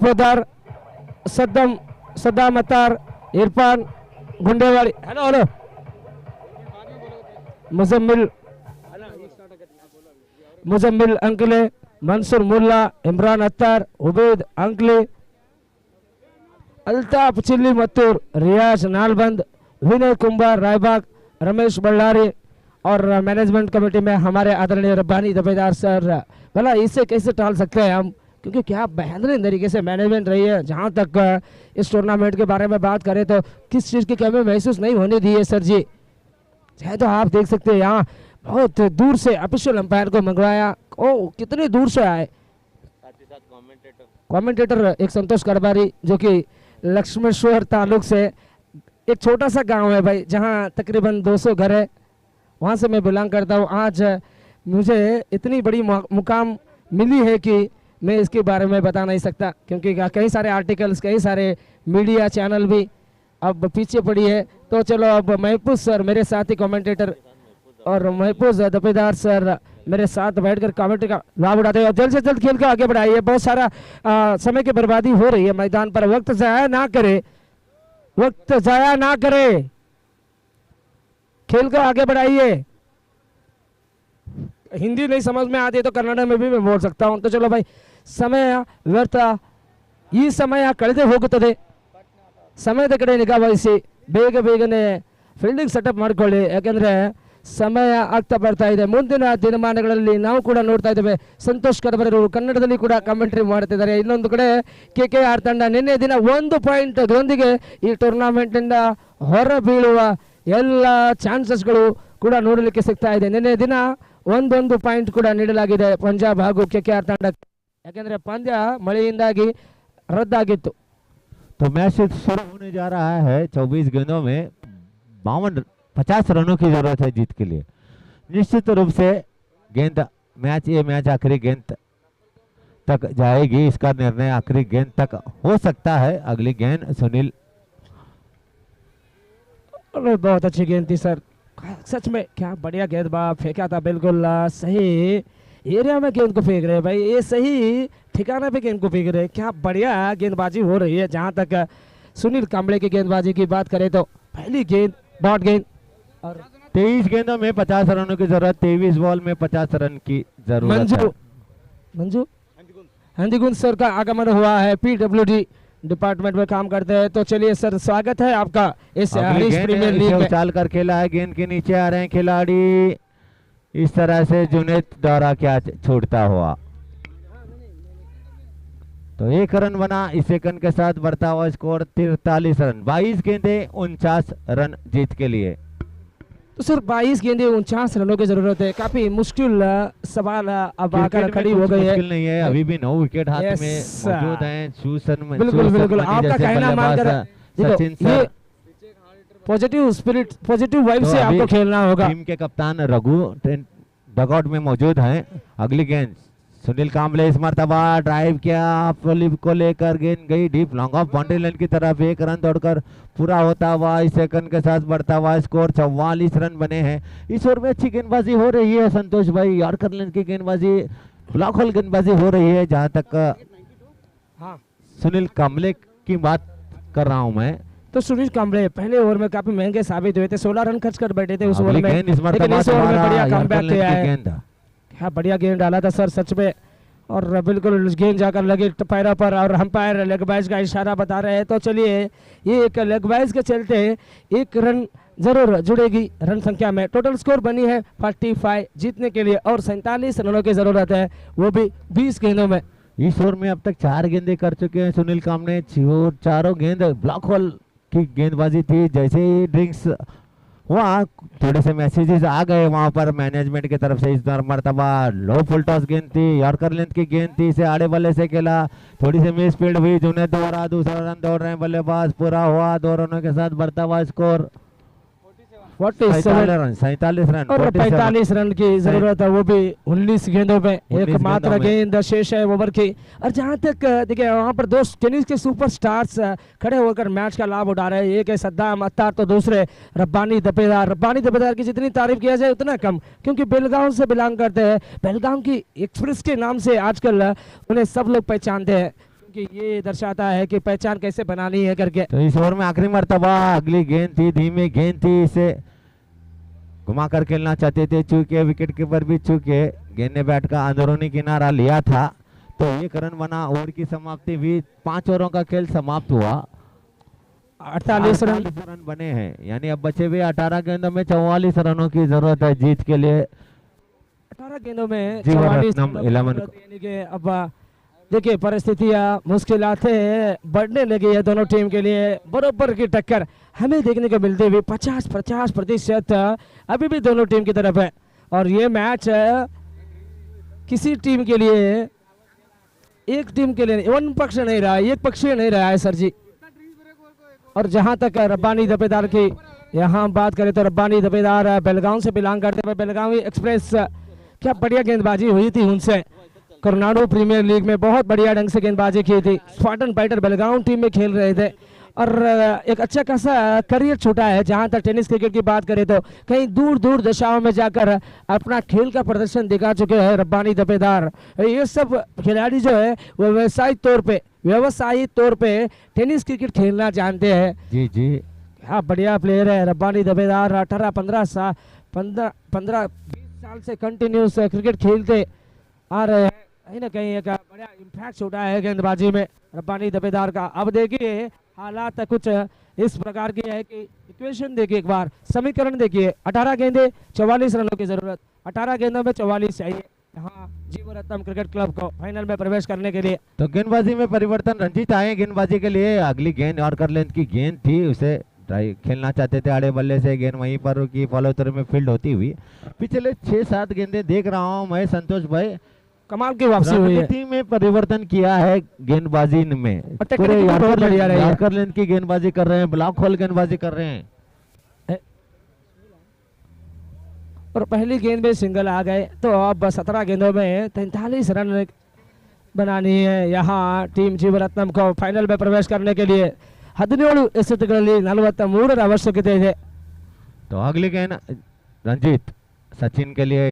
ಪೋದಾರ್, ಸದ್ದಾಮ್ ಅತ್ತಾರ್, ಇರ್ಫಾನ್ ಗುಂಡೇವಾಡಿ, ಹಲೋ मुजम्मिल अंकले, मंसूर मुल्ला, इमरान अत्तार, उबैद अंकले, अल्ताफ चिल्ली मत्तूर, रियाज नालबंद, विनय कुंभार रायबाग, रमेश बल्लारी और मैनेजमेंट कमेटी में हमारे आदरणीय रब्बानी दफेदार सर। भला इसे कैसे टाल सकते हैं हम, क्योंकि क्या बेहतरीन तरीके से मैनेजमेंट रही है। जहां तक इस टूर्नामेंट के बारे में बात करें तो किस चीज़ की कमी महसूस नहीं होने दी है सर जी। चाहे तो आप देख सकते हैं यहाँ बहुत दूर से ऑफिशियल अंपायर को मंगवाया। ओ कितने दूर से आए। कमेंटेटर एक संतोष करबारी जो कि लक्ष्मेश्वर तालुक से, एक छोटा सा गांव है भाई जहां तकरीबन 200 घर है, वहां से मैं बिलोंग करता हूं। आज मुझे इतनी बड़ी मुकाम मिली है कि मैं इसके बारे में बता नहीं सकता, क्योंकि कई सारे आर्टिकल्स, कई सारे मीडिया चैनल भी अब पीछे पड़ी है। तो चलो अब महफूज सर मेरे साथी कमेंटेटर और महफूज दफेदार सर मेरे साथ बैठकर कमेंट्री का लाभ उठाते हैं। जल्द से जल्द खेल को आगे बढ़ाइए। बहुत सारा समय की बर्बादी हो रही है मैदान पर। वक्त जाया ना करे, वक्त जाया ना करे, खेल को आगे बढ़ाइए। हिंदी नहीं समझ में आती तो कन्नड़ में भी मैं बोल सकता हूं। तो चलो भाई, समय ವ್ಯರ್ಥ, ಈ ಸಮಯ ಕಳೆದೇ ಹೋಗುತ್ತದೆ. ಸಮಯದ ಕಡೆ ನಿಗಾ ವಹಿಸಿ ಬೇಗ ಬೇಗನೆ ಫೀಲ್ಡಿಂಗ್ ಸೆಟಪ್ ಮಾಡಿಕೊಳ್ಳಿ, ಯಾಕಂದ್ರೆ ಸಮಯ ಆಗ್ತಾ ಬರ್ತಾ ಇದೆ. ಮುಂದಿನ ದಿನಮಾನಗಳಲ್ಲಿ ನಾವು ಕೂಡ ನೋಡ್ತಾ ಇದ್ದೇವೆ ಸಂತೋಷ್ ಕರಬರರು ಕನ್ನಡದಲ್ಲಿ ಕೂಡ ಕಮೆಂಟ್ರಿ ಮಾಡ್ತಿದ್ದಾರೆ. ಇನ್ನೊಂದು ಕಡೆ KKR ತಂಡ ನಿನ್ನೆ ದಿನ 1 ಪಾಯಿಂಟ್ನೊಂದಿಗೆ ಈ ಟೂರ್ನಾಮೆಂಟ್ನಿಂದ ಹೊರ ಬೀಳುವ ಎಲ್ಲ ಚಾನ್ಸಸ್ಗಳು ಕೂಡ ನೋಡಲಿಕ್ಕೆ ಸಿಗ್ತಾ ಇದೆ. ನಿನ್ನೆ ದಿನ 1 ಪಾಯಿಂಟ್ ಕೂಡ ನೀಡಲಾಗಿದೆ ಪಂಜಾಬ್ ಹಾಗೂ KKR ತಂಡಕ್ಕೆ, ಯಾಕಂದ್ರೆ ಪಂದ್ಯ ಮಳೆಯಿಂದಾಗಿ ರದ್ದಾಗಿತ್ತು. तो मैच शुरू होने जा रहा है। 24 गेंदों में 50 रनों की जरूरत है जीत के लिए। निश्चित रूप से ये मैच आखिरी गेंद तक जाएगी। इसका निर्णय आखिरी गेंद तक हो सकता है। अगली गेंद सुनील। अरे बहुत अच्छी गेंद थी सर, सच में क्या बढ़िया गेंदबाज फेंका था, बिल्कुल सही एरिया में गेंद को फेंक रहे हैं भाई, ये सही ठिकाने पे गेंद को फेंक रहे हैं। क्या बढ़िया गेंदबाजी हो रही है। जहां तक सुनील कांबळे की गेंदबाजी की बात करें तो पहली गेंद डॉट गेंद और 23 गेंदों में 50 रनों की जरूरत, 23 बॉल में 50 रन की जरूरत है। मंजू हंदीगुंज सर का आगमन हुआ है, PWD डिपार्टमेंट में काम करते हैं। तो चलिए सर, स्वागत है आपका इस हरीश प्रीमियर लीग में। उछाल कर खेला है, गेंद के नीचे आ रहे हैं खिलाड़ी। इस तरह से जुनैद द्वारा क्या छोड़ता हुआ, तो 1 रन बना। इस सेकंड के साथ बढ़ता हुआ स्कोर 43 रन। 22 गेंदे 49 रन जीत के लिए। तो सर 22 गेंदे 49 रनों की जरूरत है। काफी मुश्किल सवाल अब आकर खड़ी हो गई है। मुश्किल नहीं है, अभी भी 9 विकेट हाथ में मौजूद हैं। बिल्कुल बिल्कुल, आपका कहना मानकर Sachin sir, positive spirit, positive vibe से आपको खेलना होगा। टीम के कप्तान रघु डगआउट में मौजूद हैं। अगली गेंद सुनील कांबळे, इस मरतबा ड्राइव किया, फ्लिप को लेकर गेंद गई deep long off boundary line की तरफ। 1 रन दौड़कर पूरा होता हुआ इस सेकंड के साथ बढ़ता हुआ स्कोर 44 रन बने हैं। इस ओवर में अच्छी गेंदबाजी हो रही है संतोष भाई, यॉर्कर लाइन की गेंदबाजी, ब्लॉक होल गेंदबाजी हो रही है। जहां तक सुनील कांबळे की बात कर रहा हूं मैं, तो सुनील कांबळे पहले ओवर में काफी महंगे साबित हुए थे। 16 रन खर्च कर बैठे थे उस ओवर में, लेकिन इस ओवर में बढ़िया कमबैक किया है। क्या बढ़िया गेंद डाला था सर सच में, और बिल्कुल गेंद जाकर लगे पैरों पर, और अंपायर लेग बाइज का इशारा बता रहे हैं। तो चलिए, ये एक लेग बाइज के चलते 1 रन जरूर जुड़ेगी रन संख्या में। टोटल स्कोर बनी है 45 जीतने के लिए, और 47 रनों की जरूरत है, वो भी 20 गेंदों में। इस ओवर में अब तक 4 गेंदें कर चुके हैं सुनील कांबळे। चारों गेंद ब्लॉक होल की गेंदबाजी थी। जैसे ही ड्रिंक्स हुआ, थोड़े से मैसेजेस आ गए वहां पर मैनेजमेंट की तरफ से। इस बार मरतबा लो फुल टॉस गेंद थी, यॉर्कर लेंथ की गेंद थी, इसे आड़े बल्ले से खेला, थोड़ी सी मिस स्पीड हुई। जुनैद द्वारा दूसरा रन दौड़ रहे हैं बल्लेबाज, पूरा हुआ 2 रनों के साथ बढ़ता हुआ स्कोर 47 47 रन और 45 रन की जरूरत है, वो भी 19 गेंदों में। 19 एक मात्र गेंदों में। गेंद शेष है ओवर की। और जहां तक देखिए वहां पर दो टेनिस के सुपरस्टार्स खड़े होकर मैच का लाभ उठा रहे हैं। एक है सद्दाम अत्तार तो दूसरे रब्बानी दपेदार। रब्बानी दपेदार की जितनी तारीफ किया जाए उतना कम, क्योंकि बेलगांव से बिलोंग करते हैं। बेलगांव की एक्सप्रेस के नाम से आजकल उन्हें सब लोग पहचानते हैं, क्योंकि ये दर्शाता है कि पहचान कैसे बनानी है करके। तो इस ओवर में आखिरी मर्तबा अगली गेंद थी, धीमी गेंद थी, इसे घुमा कर खेलना चाहते थे। चूंकि विकेट कीपर भी चूंकि गेंद ने बैट का अंदरूनी किनारा लिया था, तो एक रन बना। ओवर की समाप्ति भी 5 ओवरों का खेल समाप्त हुआ। 48 रन रन बने हैं, यानी अब बचे हुए 18 गेंदों में 44 रनों की जरूरत है जीत के लिए। 18 गेंदों में जीवन 44 रत्नम 11 को। यानी कि अब देखिए परिस्थितियां मुश्किलातें बढ़ने लगी है दोनों टीम के लिए। बरोबर की टक्कर हमें देखने को मिलती हुई 50-50% अभी भी दोनों टीम की तरफ है। और ये मैच किसी टीम के लिए, एक टीम के लिए वन पक्ष नहीं रहा है, एक पक्षीय नहीं रहा है सर जी। और जहां तक रब्बानी दपेदार की यहाँ बात करें तो रब्बानी दपेदार बेलगांव से बिलोंग करते हुए बेलगावी एक्सप्रेस, क्या बढ़िया गेंदबाजी हुई थी उनसे। कोरोनाडो प्रीमियर लीग में बहुत बढ़िया ढंग से गेंदबाजी की थी। स्पार्टन फाइटर बेलगांव टीम में खेल रहे थे और एक अच्छा खासा करियर छूटा है। जहां तक टेनिस क्रिकेट की बात करें तो कहीं दूर दूर दिशाओं में जाकर अपना खेल का प्रदर्शन दिखा चुके हैं रब्बानी दपेदार। ये सब खिलाड़ी जो है वो व्यवसायिक तौर पे टेनिस क्रिकेट खेलना जानते हैं। जी जी, हाँ बढ़िया प्लेयर है रब्बानी दपेदार। 18-15 साल 15-20 साल से कंटिन्यूस क्रिकेट खेलते आ रहे हैं। कहीं ना कहीं एक बड़ा इम्पैक्ट छोड़ा है गेंदबाजी में रब्बानी दपेदार का। अब देखिए हालात कुछ इस प्रकार की है कि इक्वेशन देखिए, एक बार समीकरण देखिए। 18 गेंदे 44 रनों की जरूरत, 18 गेंदों में 44 चाहिए यहाँ जीवरत्नम क्रिकेट क्लब को फाइनल में प्रवेश करने के लिए। तो गेंदबाजी में परिवर्तन, रंजीत आए गेंदबाजी के लिए। अगली गेंद यॉर्कर लेंथ की गेंद थी, उसे ट्राई खेलना चाहते थे आड़े बल्ले से। गेंद वहीं पर की फॉलो थ्रू में फील्ड होती हुई। पिछले 6-7 गेंदें देख रहा हूँ मैं संतोष भाई, कमाल की वापसी हुई है। रणनीति में परिवर्तन किया है गेंदबाजी में। और टेक्निक भी बहुत बढ़िया रही है। यॉर्कर लेंथ की गेंदबाजी कर रहे हैं, ब्लॉक होल गेंदबाजी कर रहे हैं। और पहली गेंद में सिंगल आ गए, तो अब 17 गेंदों में 43 रन बनानी है यहाँ टीम जीवरत्नम को फाइनल में प्रवेश करने के लिए। 17 ಎಸೆತಗಳಲ್ಲಿ 43 आवश्यकता है। तो अगली गेंद रंजीत सचिन के लिए।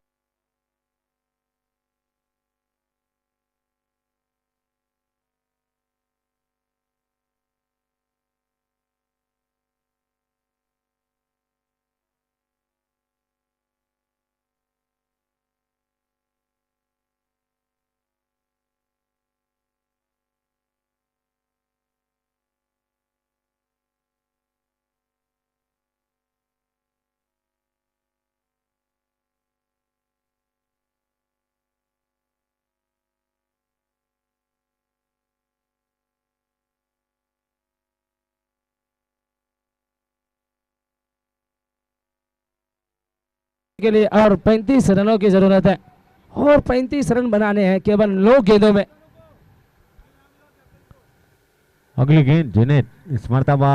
के लिए और 35 रनों की जरूरत है और 35 रन बनाने हैं केवल 9 गेंदों में। अगली गेंद जुनैद इस मर्तबा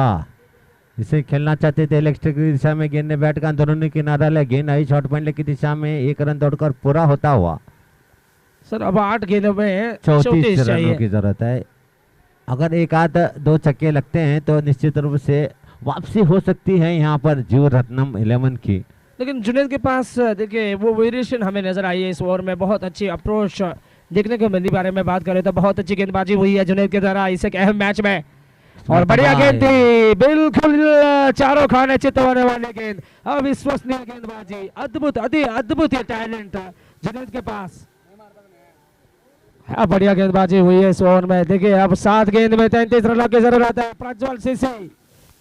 इसे खेलना चाहते थे इलेक्ट्रिक की दिशा में। गेंद ने बैट का अंदरूनी किनारा ले, गेंद आई शॉर्ट पॉइंट की दिशा में। 1 रन दौड़कर पूरा होता हुआ। सर अब 8 गेंदों में 34 रनों चाहिए। की जरूरत है। अगर एक आध 2 छक्के लगते हैं तो निश्चित रूप से वापसी हो सकती है यहाँ पर जीवरत्नम 11 की। लेकिन जुनैद के पास देखिए वो वेरिएशन हमें नजर आई है इस ओवर में। बहुत अच्छी अप्रोच देखने को मिली। बारे में बात करें तो बहुत अच्छी गेंदबाजी हुई है जुनैद के द्वारा इस एक अहम मैच में। और बढ़िया गेंद थी, बिल्कुल चारों खाने चित होने वाली गेंद। अविश्वसनीय गेंदबाजी, अद्भुत अद्भुत टैलेंट जुनैद के पास। बढ़िया गेंदबाजी हुई है इस ओवर में। देखिए अब 7 गेंद में 33 रनों की जरूरत है। प्रज्वल सीसी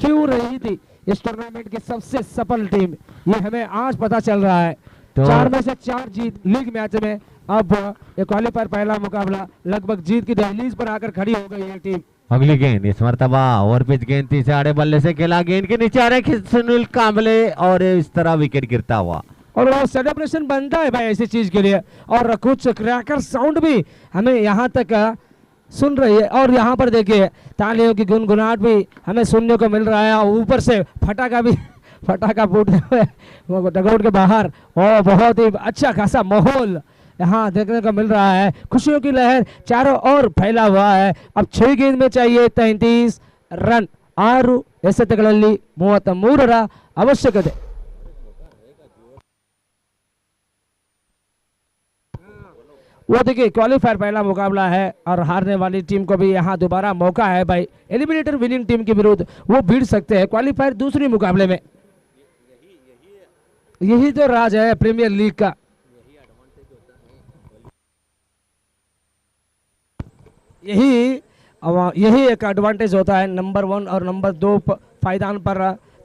क्यों रही थी इस टूर्नामेंट की सबसे सफल टीम, ये हमें आज पता चल रहा है। तो 4 में से 4 जीत लीग मैच में। अब ये क्वालीफायर पहला मुकाबला लगभग जीत की दहलीज पर आकर खड़ी हो गई है टीम। अगली गेंद इस मर्तबा ओवर पिच गेंद थी, आड़े बल्ले से खेला। गेंद के नीचे आ रहे सुनील कांबले और इस तरह विकेट गिरता हुआ। और वो सेलिब्रेशन बनता है भाई ऐसी चीज के लिए। और कुछ क्रैकर साउंड भी हमें यहाँ तक सुन रही है। और यहाँ पर देखिए तालियों की गुनगुनाहट भी हमें सुनने को मिल रहा है। और ऊपर से फटाका फूटते हुए वो डगआउट के बाहर। और बहुत ही अच्छा खासा माहौल यहाँ देखने को मिल रहा है, खुशियों की लहर चारों ओर फैला हुआ है। अब 6 गेंद में चाहिए 33 रन। 6 ಎಸೆತಗಳಲ್ಲಿ 33ರ ಅವಶ್ಯಕತೆ। वो देखिए क्वालिफायर पहला मुकाबला है और हारने वाली टीम को भी यहाँ दोबारा मौका है भाई, एलिमिनेटर विनिंग टीम के विरुद्ध वो भिड़ सकते हैं क्वालिफायर दूसरी मुकाबले में। यही तो राज है प्रीमियर लीग का। यही एक एडवांटेज होता है नंबर 1 और नंबर 2 पायदान पर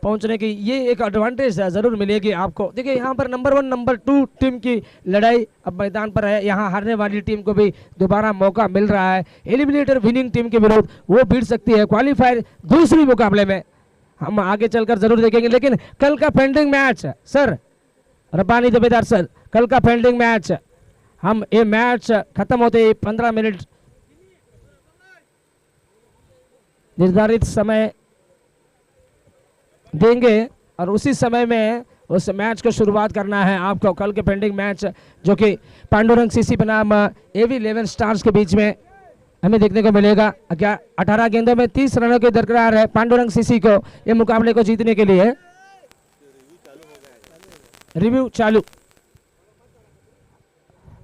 पहुंचने की। ये एक एडवांटेज जरूर मिलेगी आपको। देखिए यहाँ पर नंबर 1 नंबर 2 टीम की लड़ाई अब मैदान पर है। यहाँ हारने वाली टीम को भी दोबारा मौका मिल रहा है, एलिमिनेटर विनिंग टीम के विरुद्ध वो भिड़ सकती है क्वालिफायर दूसरी मुकाबले में। हम आगे चलकर जरूर देखेंगे, लेकिन कल का pending match sir, Rabbani Jabedar sir, कल का पेंडिंग मैच, हम ये मैच खत्म होते ही 15 मिनट निर्धारित समय देंगे और उसी समय में उस मैच को शुरुआत करना है आपको। कल के पेंडिंग मैच जो कि पांडुरंग सीसी बनाम एवी 11 स्टार्स के बीच में हमें देखने को मिलेगा। क्या 18 गेंदों में 30 रनों की दरकार है पांडुरंग सीसी को ये मुकाबले को जीतने के लिए। रिव्यू चालू,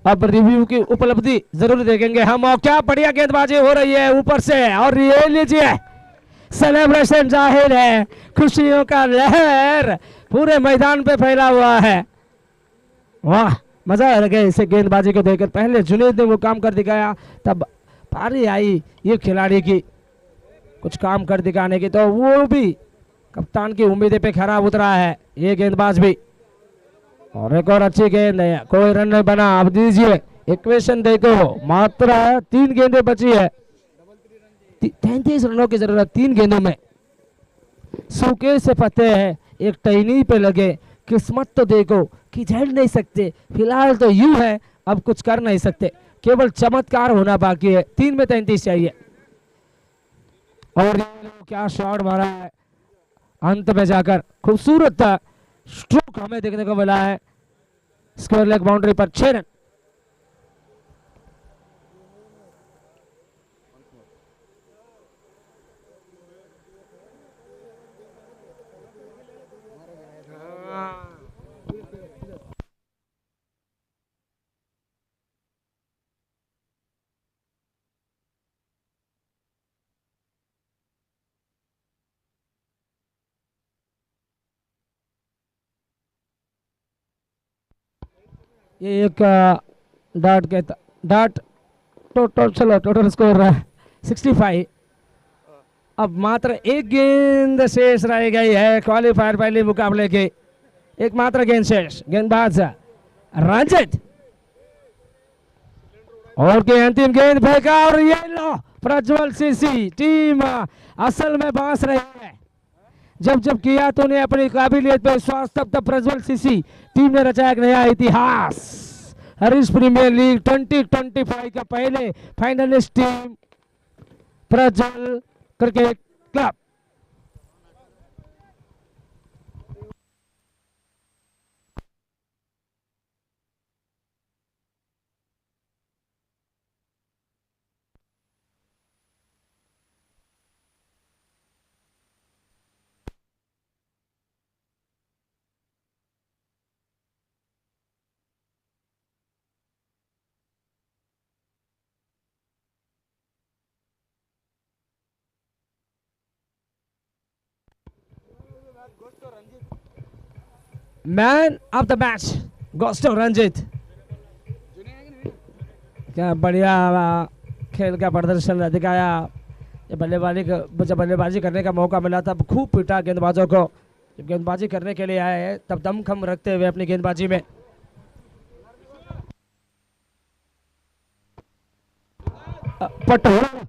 अब रिव्यू की उपलब्धि जरूर देखेंगे हम। और क्या बढ़िया गेंदबाजी हो रही है ऊपर से, और ये लीजिए सेलिब्रेशन जाहिर है, खुशियों का लहर पूरे मैदान पे फैला हुआ है। वाह मजा आ गया इसे गेंदबाजी को देखकर। पहले जुनैद ने वो काम कर दिखाया, तब पारी आई ये खिलाड़ी की कुछ काम कर दिखाने की, तो वो भी कप्तान की उम्मीदें पे खरा उतरा है ये गेंदबाज भी। और एक और अच्छी गेंद है, कोई रन नहीं बना। अब दीजिए इक्वेशन देखो, मात्र 3 गेंदें बची है, 33 रनों की जरूरत 3 गेंदों में। सूखे से फतेह है, एक टहनी पे लगे, किस्मत तो देखो कि झेल नहीं सकते, फिलहाल तो यूं है अब कुछ कर नहीं सकते, केवल चमत्कार होना बाकी है। 3 में 33 चाहिए। और क्या शॉट मारा है अंत में जाकर, खूबसूरत स्ट्रोक हमें देखने को मिला है स्क्वायर लेग बाउंड्री पर। 6 रन। ये एक डॉट के डॉट टोटल, चलो टोटल स्कोर रहा है 65। अब मात्र एक गेंद शेष रह गई है क्वालिफायर पहले मुकाबले के, एक मात्र गेंद शेष। गेंदबाज रंजित और के अंतिम गेंद फेंका, और ये लो प्रज्वल सीसी टीम असल में बांस रही है। जब जब किया तूने अपनी काबिलियत पर विश्वास, तब तब प्रज्वल सीसी टीम ने रचाया एक नया इतिहास। हरीश प्रीमियर लीग 2025 का पहले finalist team Prajwal cricket club. Man of the match goes to Ranjit. क्या बढ़िया खेल का प्रदर्शन दिखाया। जब बल्लेबाजी करने का मौका मिला तब खूब पीटा गेंदबाजों को। जब गेंदबाजी करने के लिए आए हैं तब दमखम रखते हुए अपनी गेंदबाजी में। पटोला